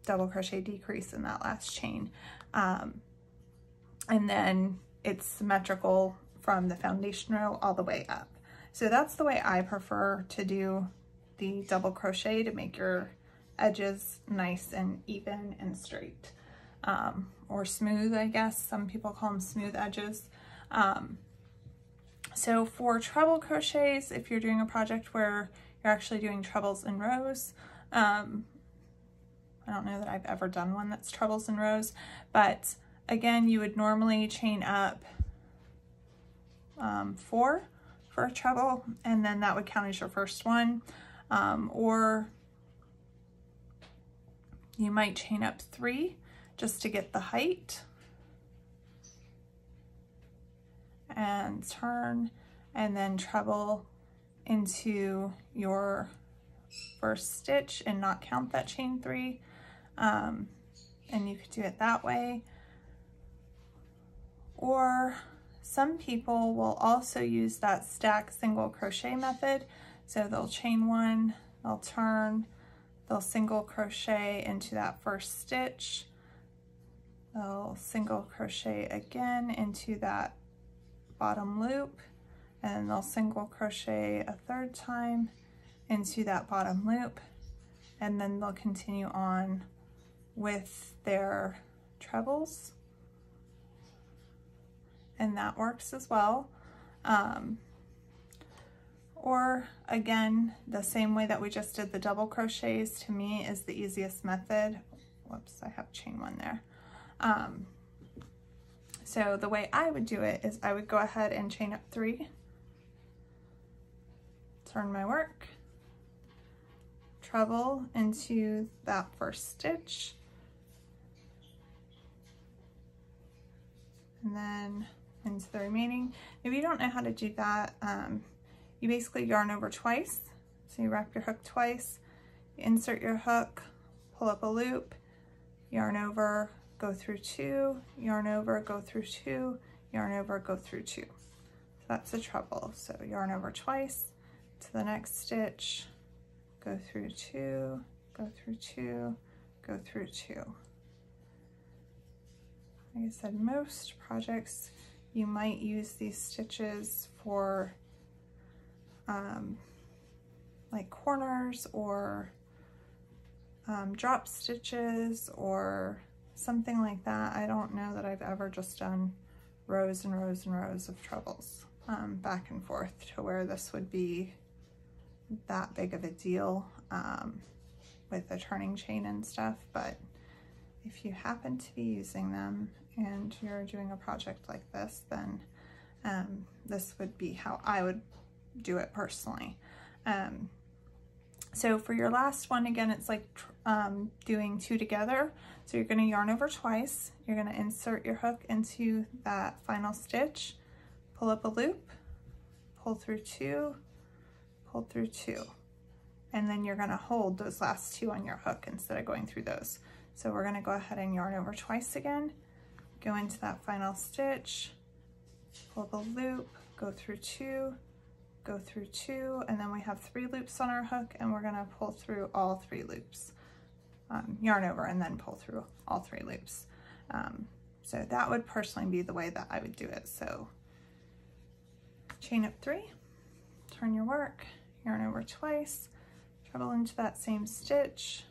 double crochet decrease in that last chain. And then it's symmetrical from the foundation row all the way up. So that's the way I prefer to do the double crochet, to make your edges nice and even and straight, or smooth, I guess. Some people call them smooth edges. So for treble crochets, if you're doing a project where you're actually doing trebles and rows, I don't know that I've ever done one that's trebles and rows, but again, you would normally chain up 4 for a treble, and then that would count as your first one. Or you might chain up 3 just to get the height, and turn, and then treble into your first stitch and not count that chain 3. And you could do it that way. Or some people will also use that stack single crochet method. So they'll chain 1, they'll turn, they'll single crochet into that first stitch, they'll single crochet again into that bottom loop, and then they'll single crochet a 3rd time into that bottom loop, and then they'll continue on with their trebles, and that works as well. Or again, the same way that we just did the double crochets, to me is the easiest method. Whoops, I have chain 1 there. So the way I would do it is I would go ahead and chain up 3, turn my work, treble into that first stitch, and then into the remaining. If you don't know how to do that, you basically yarn over twice. So you wrap your hook twice, you insert your hook, pull up a loop, yarn over, go through 2, yarn over, go through 2, yarn over, go through 2. So that's a treble. So yarn over twice to the next stitch, go through 2, go through 2, go through 2. Like I said, most projects you might use these stitches for like corners, or drop stitches, or something like that. I don't know that I've ever just done rows and rows and rows of trebles back and forth to where this would be that big of a deal with the turning chain and stuff. But if you happen to be using them and you're doing a project like this, then this would be how I would do it personally. So for your last one, again, it's like doing 2 together. So you're going to yarn over twice, you're going to insert your hook into that final stitch, pull up a loop, pull through 2, pull through 2, and then you're going to hold those last 2 on your hook instead of going through those. So we're going to go ahead and yarn over twice again, go into that final stitch, pull the loop, go through 2, go through 2, and then we have 3 loops on our hook, and we're going to pull through all 3 loops. Yarn over and then pull through all 3 loops. So that would personally be the way that I would do it. So chain up 3, turn your work, yarn over twice, treble into that same stitch,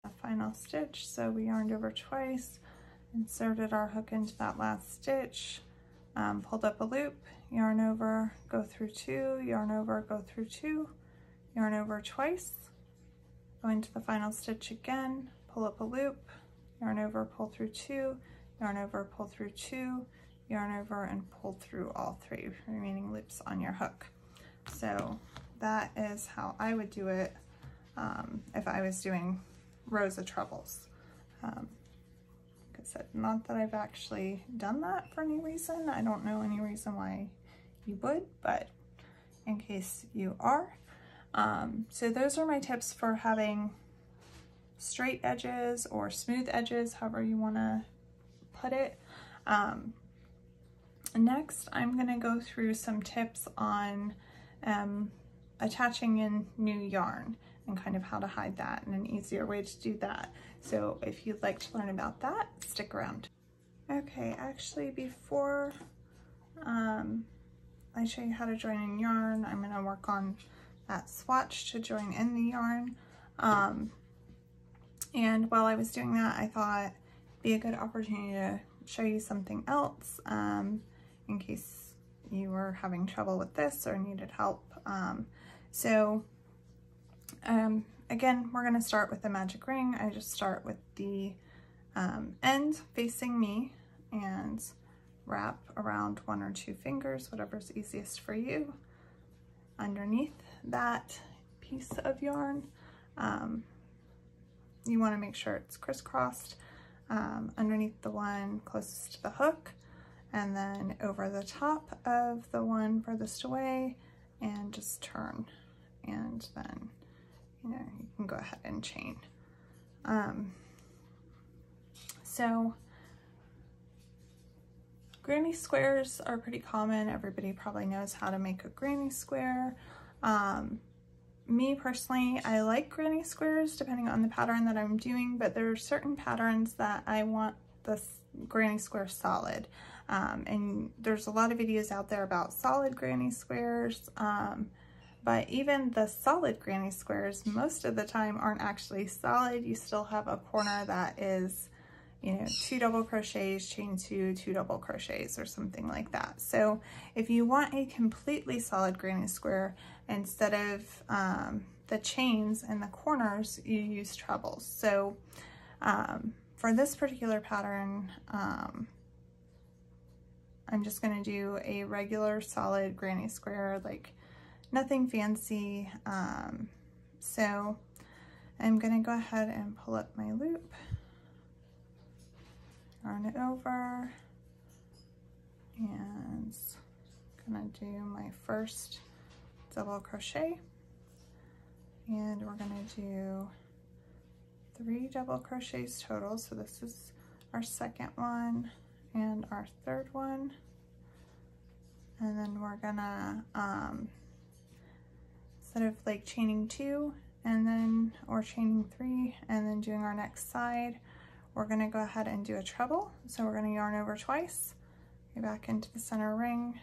a final stitch. So we yarned over twice, inserted our hook into that last stitch, pulled up a loop, yarn over, go through 2, yarn over, go through 2, yarn over twice, go into the final stitch again, pull up a loop, yarn over, pull through 2, yarn over, pull through 2, yarn over, and pull through all 3 remaining loops on your hook. So that is how I would do it if I was doing rows of trebles. Like I said, not that I've actually done that for any reason. I don't know any reason why you would, but in case you are. So those are my tips for having straight edges or smooth edges, however you want to put it. Next, I'm going to go through some tips on attaching in new yarn and kind of how to hide that and an easier way to do that. So if you'd like to learn about that, stick around. Okay, actually before I show you how to join in yarn, I'm going to work on that swatch to join in the yarn. And while I was doing that, I thought it'd be a good opportunity to show you something else in case you were having trouble with this or needed help. Again, we're going to start with the magic ring. I just start with the end facing me and wrap around 1 or 2 fingers, whatever's easiest for you, underneath that piece of yarn. You want to make sure it's crisscrossed underneath the one closest to the hook, and then over the top of the one furthest away, and just turn, and then you can go ahead and chain. So granny squares are pretty common. Everybody probably knows how to make a granny square. Me personally, I like granny squares depending on the pattern that I'm doing, but there are certain patterns that I want the granny square solid. And there's a lot of videos out there about solid granny squares, but even the solid granny squares most of the time aren't actually solid. You still have a corner that is, 2 double crochets, chain 2, 2 double crochets, or something like that. So if you want a completely solid granny square, instead of the chains and the corners, you use trebles. So for this particular pattern, I'm just going to do a regular solid granny square, like nothing fancy. So I'm going to go ahead and pull up my loop, yarn it over, and I'm going to do my first double crochet, and we're going to do 3 double crochets total. So this is our second one and our third one, and then we're gonna instead of like chaining 2 and then or chaining 3 and then doing our next side, we're gonna go ahead and do a treble. So we're gonna yarn over twice, go back into the center ring,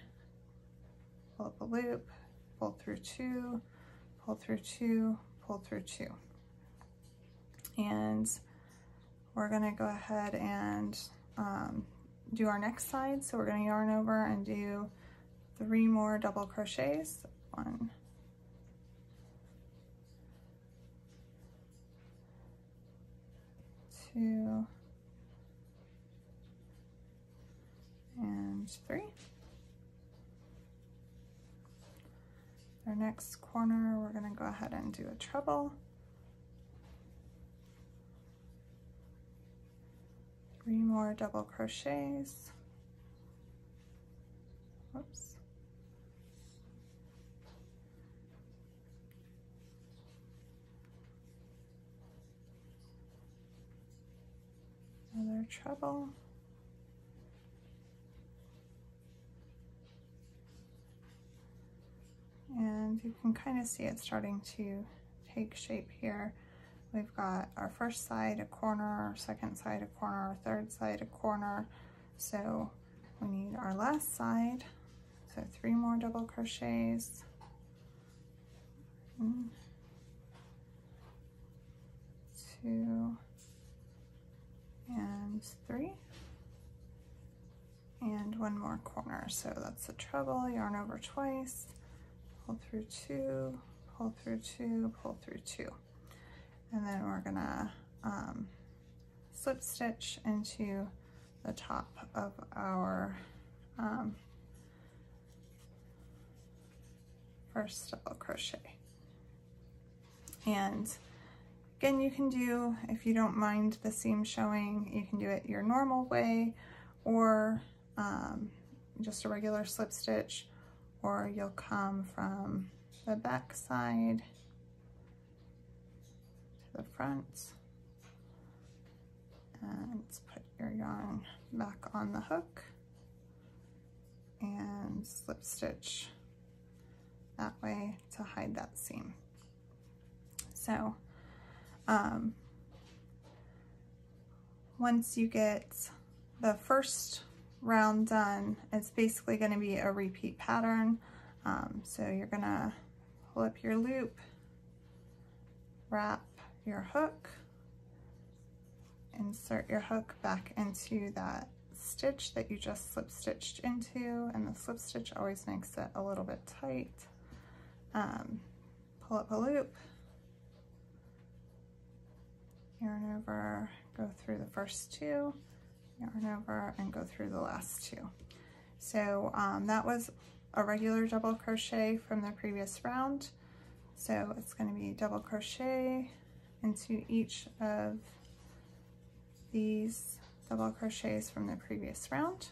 pull up a loop, pull through 2, pull through 2, pull through 2, and we're gonna go ahead and do our next side. So we're going to yarn over and do 3 more double crochets. 1, 2, and 3. Our next corner, we're going to go ahead and do a treble. 3 more double crochets, Whoops. Another treble. And you can kind of see it starting to take shape here. We've got our first side a corner, our second side a corner, our third side a corner. So we need our last side. So 3 more double crochets. 1, 2, and 3. And 1 more corner. So that's a treble, yarn over twice, pull through 2, pull through 2, pull through 2. And then we're gonna slip stitch into the top of our first double crochet. And again, you can do, if you don't mind the seam showing, you can do it your normal way, or just a regular slip stitch, or you'll come from the back side to the front and put your yarn back on the hook and slip stitch that way to hide that seam. So once you get the first round done, it's basically going to be a repeat pattern. So you're going to pull up your loop, wrap your hook, insert your hook back into that stitch that you just slip stitched into, and the slip stitch always makes it a little bit tight. Pull up a loop, yarn over, go through the first 2, yarn over, and go through the last 2. So that was a regular double crochet from the previous round. So it's going to be double crochet into each of these double crochets from the previous round.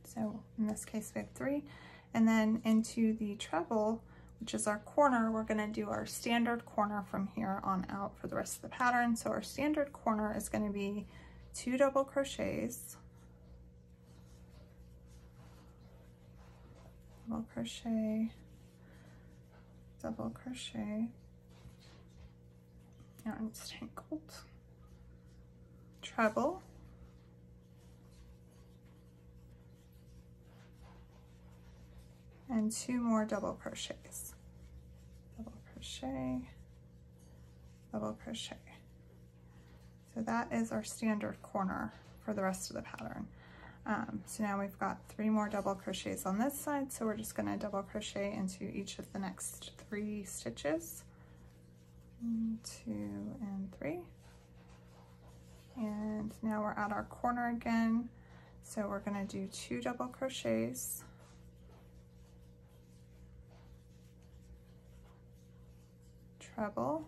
So in this case we have 3, and then into the treble, which is our corner, we're going to do our standard corner from here on out for the rest of the pattern. So our standard corner is going to be 2 double crochets, double crochet, double crochet, yarn's tangled, treble, and 2 more double crochets, double crochet, double crochet. So that is our standard corner for the rest of the pattern. So now we've got 3 more double crochets on this side, so we're just going to double crochet into each of the next 3 stitches. 1, 2, and 3. And now we're at our corner again, so we're going to do 2 double crochets, treble,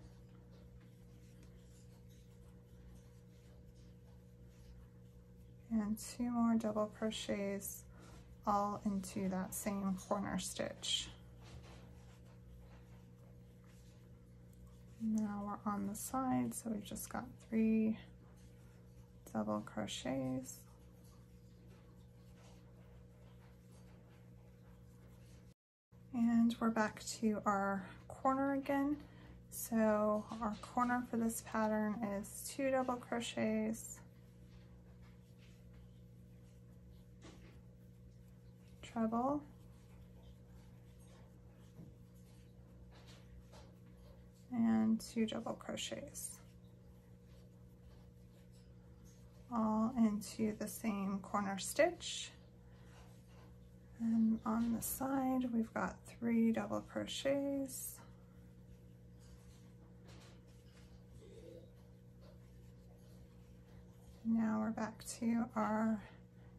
and 2 more double crochets all into that same corner stitch. Now we're on the side, so we've just got 3 double crochets, and we're back to our corner again. So our corner for this pattern is 2 double crochets, treble, and 2 double crochets, all into the same corner stitch. And on the side we've got 3 double crochets, now we're back to our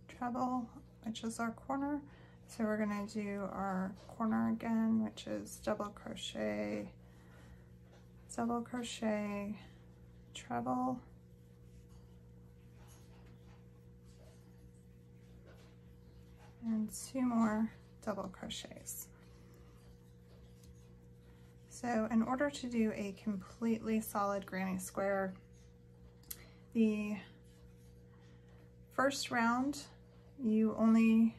treble, which is our corner. So we're going to do our corner again, which is double crochet, double crochet, treble, and 2 more double crochets. So in order to do a completely solid granny square, the first round you only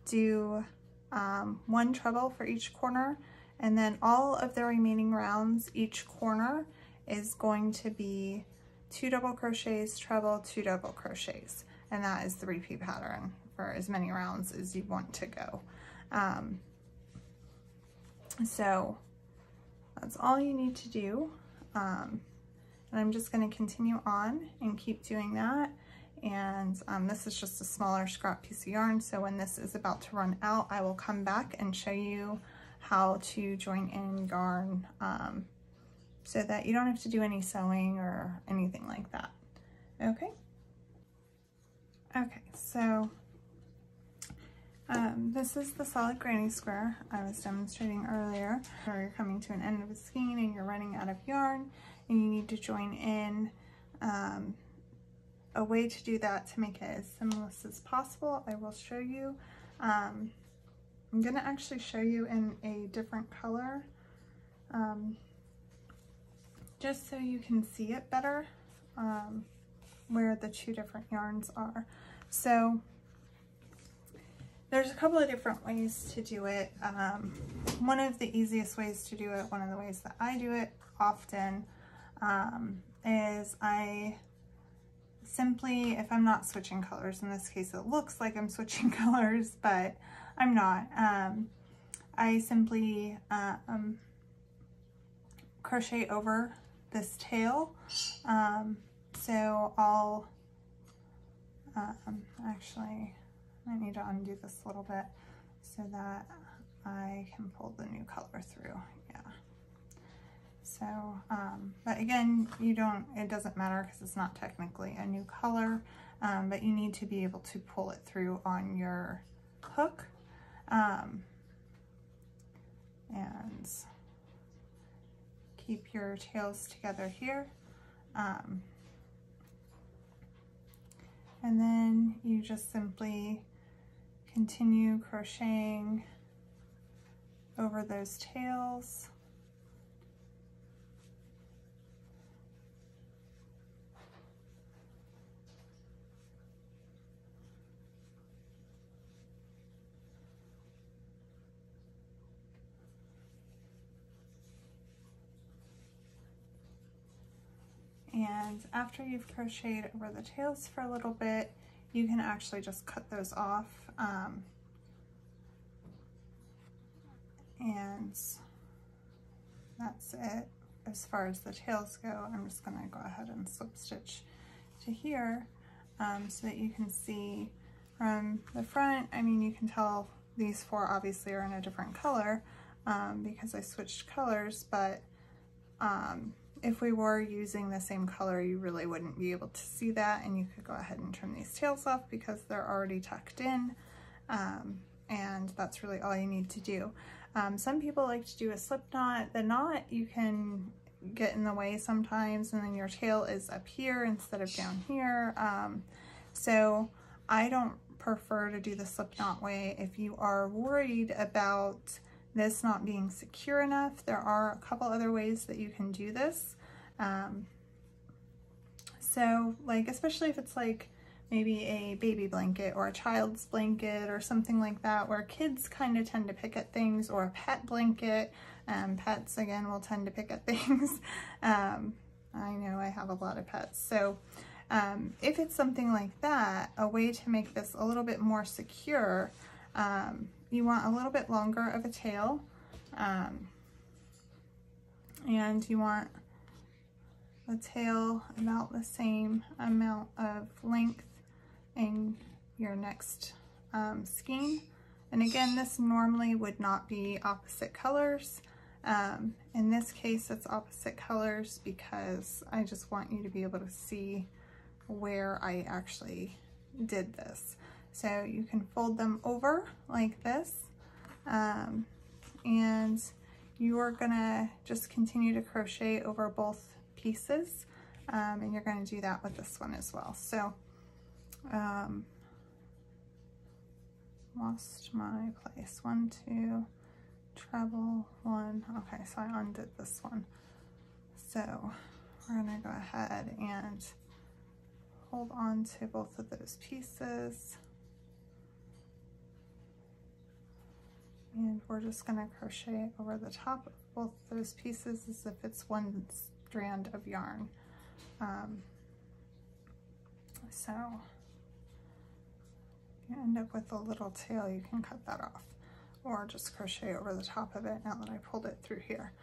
do 1 treble for each corner, and then all of the remaining rounds, each corner is going to be 2 double crochets, treble, 2 double crochets, and that is the repeat pattern for as many rounds as you want to go. So that's all you need to do, and I'm just going to continue on and keep doing that. And this is just a smaller scrap piece of yarn, so when this is about to run out, I will come back and show you how to join in yarn so that you don't have to do any sewing or anything like that. Okay? Okay, so this is the solid granny square I was demonstrating earlier, where you're coming to an end of a skein and you're running out of yarn and you need to join in. A way to do that to make it as seamless as possible, I will show you. I'm going to actually show you in a different color, just so you can see it better, where the 2 different yarns are. So there's a couple of different ways to do it. One of the easiest ways to do it, one of the ways that I do it often, is I simply, if I'm not switching colors, in this case it looks like I'm switching colors, but I'm not. I simply crochet over this tail. So I'll actually, I need to undo this a little bit so that I can pull the new color through. Yeah. So, but again, it doesn't matter because it's not technically a new color, but you need to be able to pull it through on your hook. And keep your tails together here. And then you just simply continue crocheting over those tails. And after you've crocheted over the tails for a little bit, you can actually just cut those off. And that's it as far as the tails go. I'm just going to go ahead and slip stitch to here, so that you can see from the front. I mean, you can tell these 4 obviously are in a different color because I switched colors, but if we were using the same color, you really wouldn't be able to see that, and you could go ahead and trim these tails off because they're already tucked in, and that's really all you need to do. Some people like to do a slip knot. The knot, you can get in the way sometimes, and then your tail is up here instead of down here. So I don't prefer to do the slip knot way. If you are worried about this not being secure enough, there are a couple other ways that you can do this. So like, especially if it's like maybe a baby blanket or a child's blanket or something like that, where kids kind of tend to pick at things, or a pet blanket. Pets, again, will tend to pick at things. I know I have a lot of pets. So if it's something like that, a way to make this a little bit more secure, you want a little bit longer of a tail, and you want the tail about the same amount of length in your next skein. And again, this normally would not be opposite colors. In this case, it's opposite colors because I just want you to be able to see where I actually did this. So you can fold them over like this, and you're gonna just continue to crochet over both pieces, and you're going to do that with this one as well. So lost my place. 1, 2, treble, 1. Okay, so I undid this one. So we're gonna go ahead and hold on to both of those pieces. And we're just gonna crochet over the top of both those pieces as if it's one strand of yarn. So you end up with a little tail, you can cut that off or just crochet over the top of it now that I pulled it through here.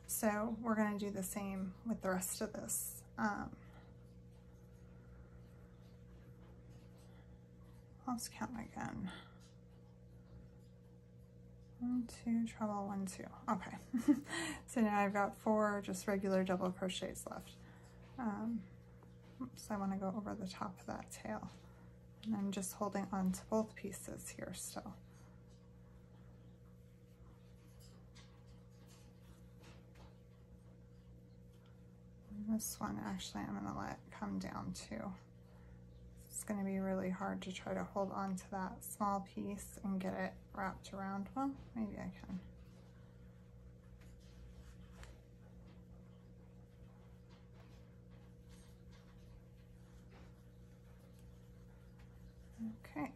So we're going to do the same with the rest of this. Let's count again. 1, 2, treble, 1, 2. Okay. So now I've got 4 just regular double crochets left. Oops, I want to go over the top of that tail. And I'm just holding on to both pieces here still. And this one actually I'm going to let come down too. It's going to be really hard to try to hold on to that small piece and get it wrapped around. Well, maybe I can. Okay.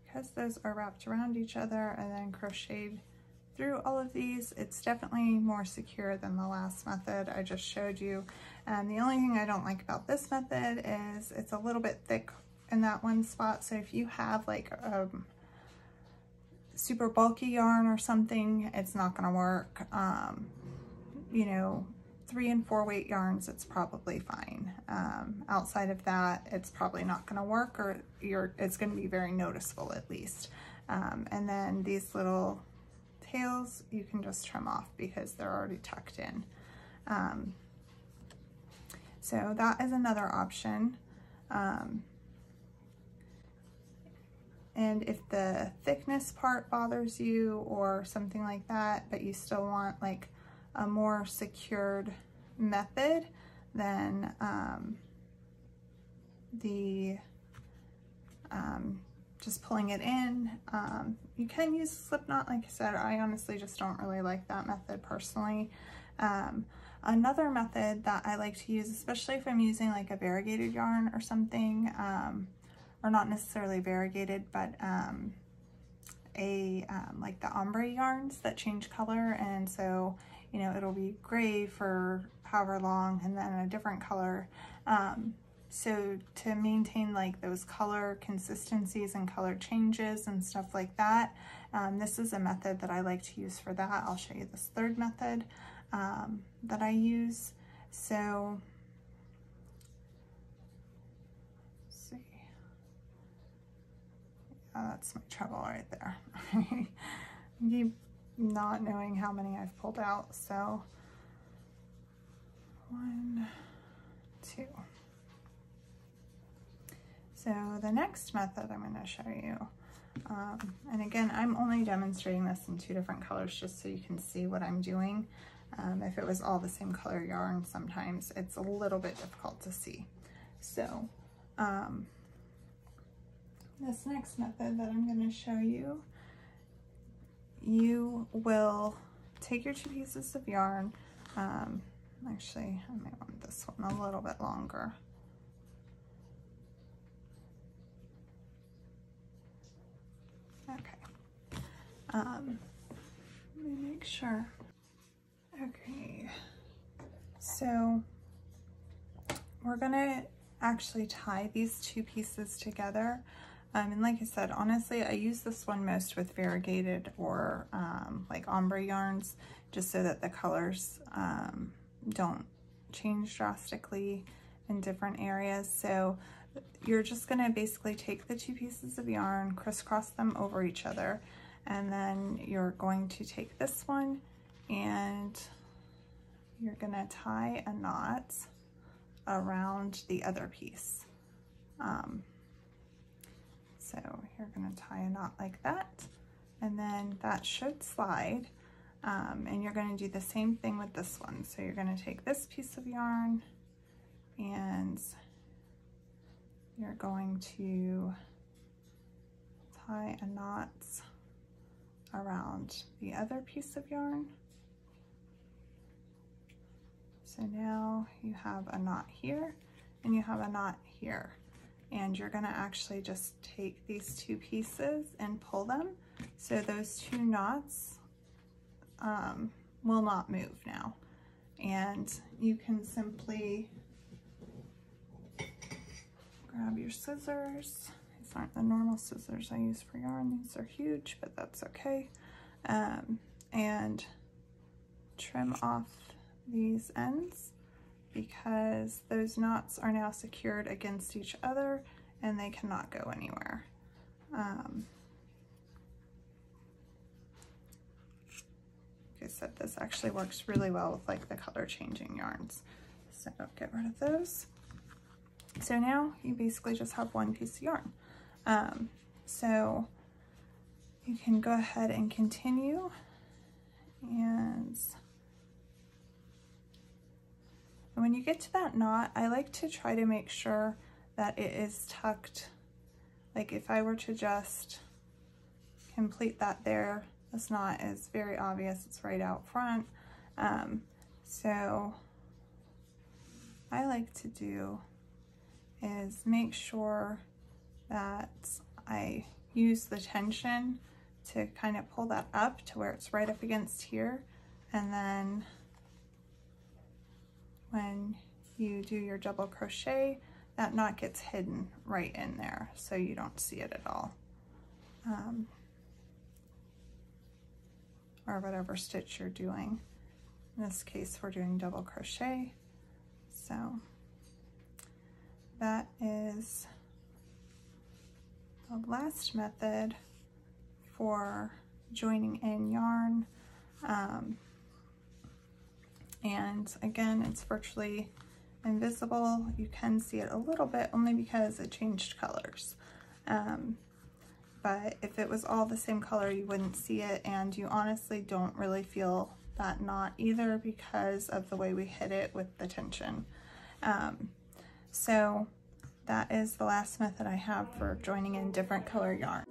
Because those are wrapped around each other and then crocheted through all of these, it's definitely more secure than the last method I just showed you. And the only thing I don't like about this method is it's a little bit thick in that one spot. So if you have like a super bulky yarn or something, it's not going to work. You know, 3 and 4 weight yarns, it's probably fine. Outside of that, it's probably not going to work, or it's going to be very noticeable at least. And then these little tails you can just trim off because they're already tucked in. So that is another option. And if the thickness part bothers you or something like that, but you still want like a more secured method, then just pulling it in, you can use a slip knot. Like I said, I honestly just don't really like that method personally. Another method that I like to use, especially if I'm using like a variegated yarn or something, or not necessarily variegated, but like the ombre yarns that change color, and so you know it'll be gray for however long and then a different color. So to maintain like those color consistencies and color changes and stuff like that, this is a method that I like to use for that. I'll show you this third method that I use. So let's see. Oh, that's my treble right there. I keep not knowing how many I've pulled out. So 1, 2. So the next method I'm going to show you, and again, I'm only demonstrating this in 2 different colors just so you can see what I'm doing. If it was all the same color yarn, sometimes it's a little bit difficult to see. So this next method that I'm going to show you, you will take your 2 pieces of yarn. Actually, I might want this one a little bit longer. Okay. Let me make sure. Okay. So we're gonna actually tie these 2 pieces together. And like I said, honestly, I use this one most with variegated or like ombre yarns, just so that the colors don't change drastically in different areas. So you're just gonna basically take the 2 pieces of yarn, crisscross them over each other, and then you're going to take this one and you're gonna tie a knot around the other piece. So you're going to tie a knot like that, and then that should slide. And you're going to do the same thing with this one. So you're going to take this piece of yarn and you're going to tie a knot around the other piece of yarn. So now you have a knot here and you have a knot here. And you're going to actually just take these two pieces and pull them so those two knots will not move now. And you can simply grab your scissors. These aren't the normal scissors I use for yarn. These are huge, but that's okay. And trim off these ends because those knots are now secured against each other and they cannot go anywhere. Like I said, this actually works really well with like the color changing yarns. So get rid of those. So now you basically just have one piece of yarn. So you can go ahead and continue, and when you get to that knot, I like to try to make sure that it is tucked. Like if I were to just complete that there, this knot is very obvious, it's right out front. So I like to do is make sure that I use the tension to kind of pull that up to where it's right up against here, and then when you do your double crochet, that knot gets hidden right in there so you don't see it at all. Or whatever stitch you're doing. In this case, we're doing double crochet. So that is the last method for joining in yarn. And again, it's virtually invisible. You can see it a little bit only because it changed colors. But if it was all the same color, you wouldn't see it, and you honestly don't really feel that knot either because of the way we hit it with the tension. So that is the last method I have for joining in different color yarn.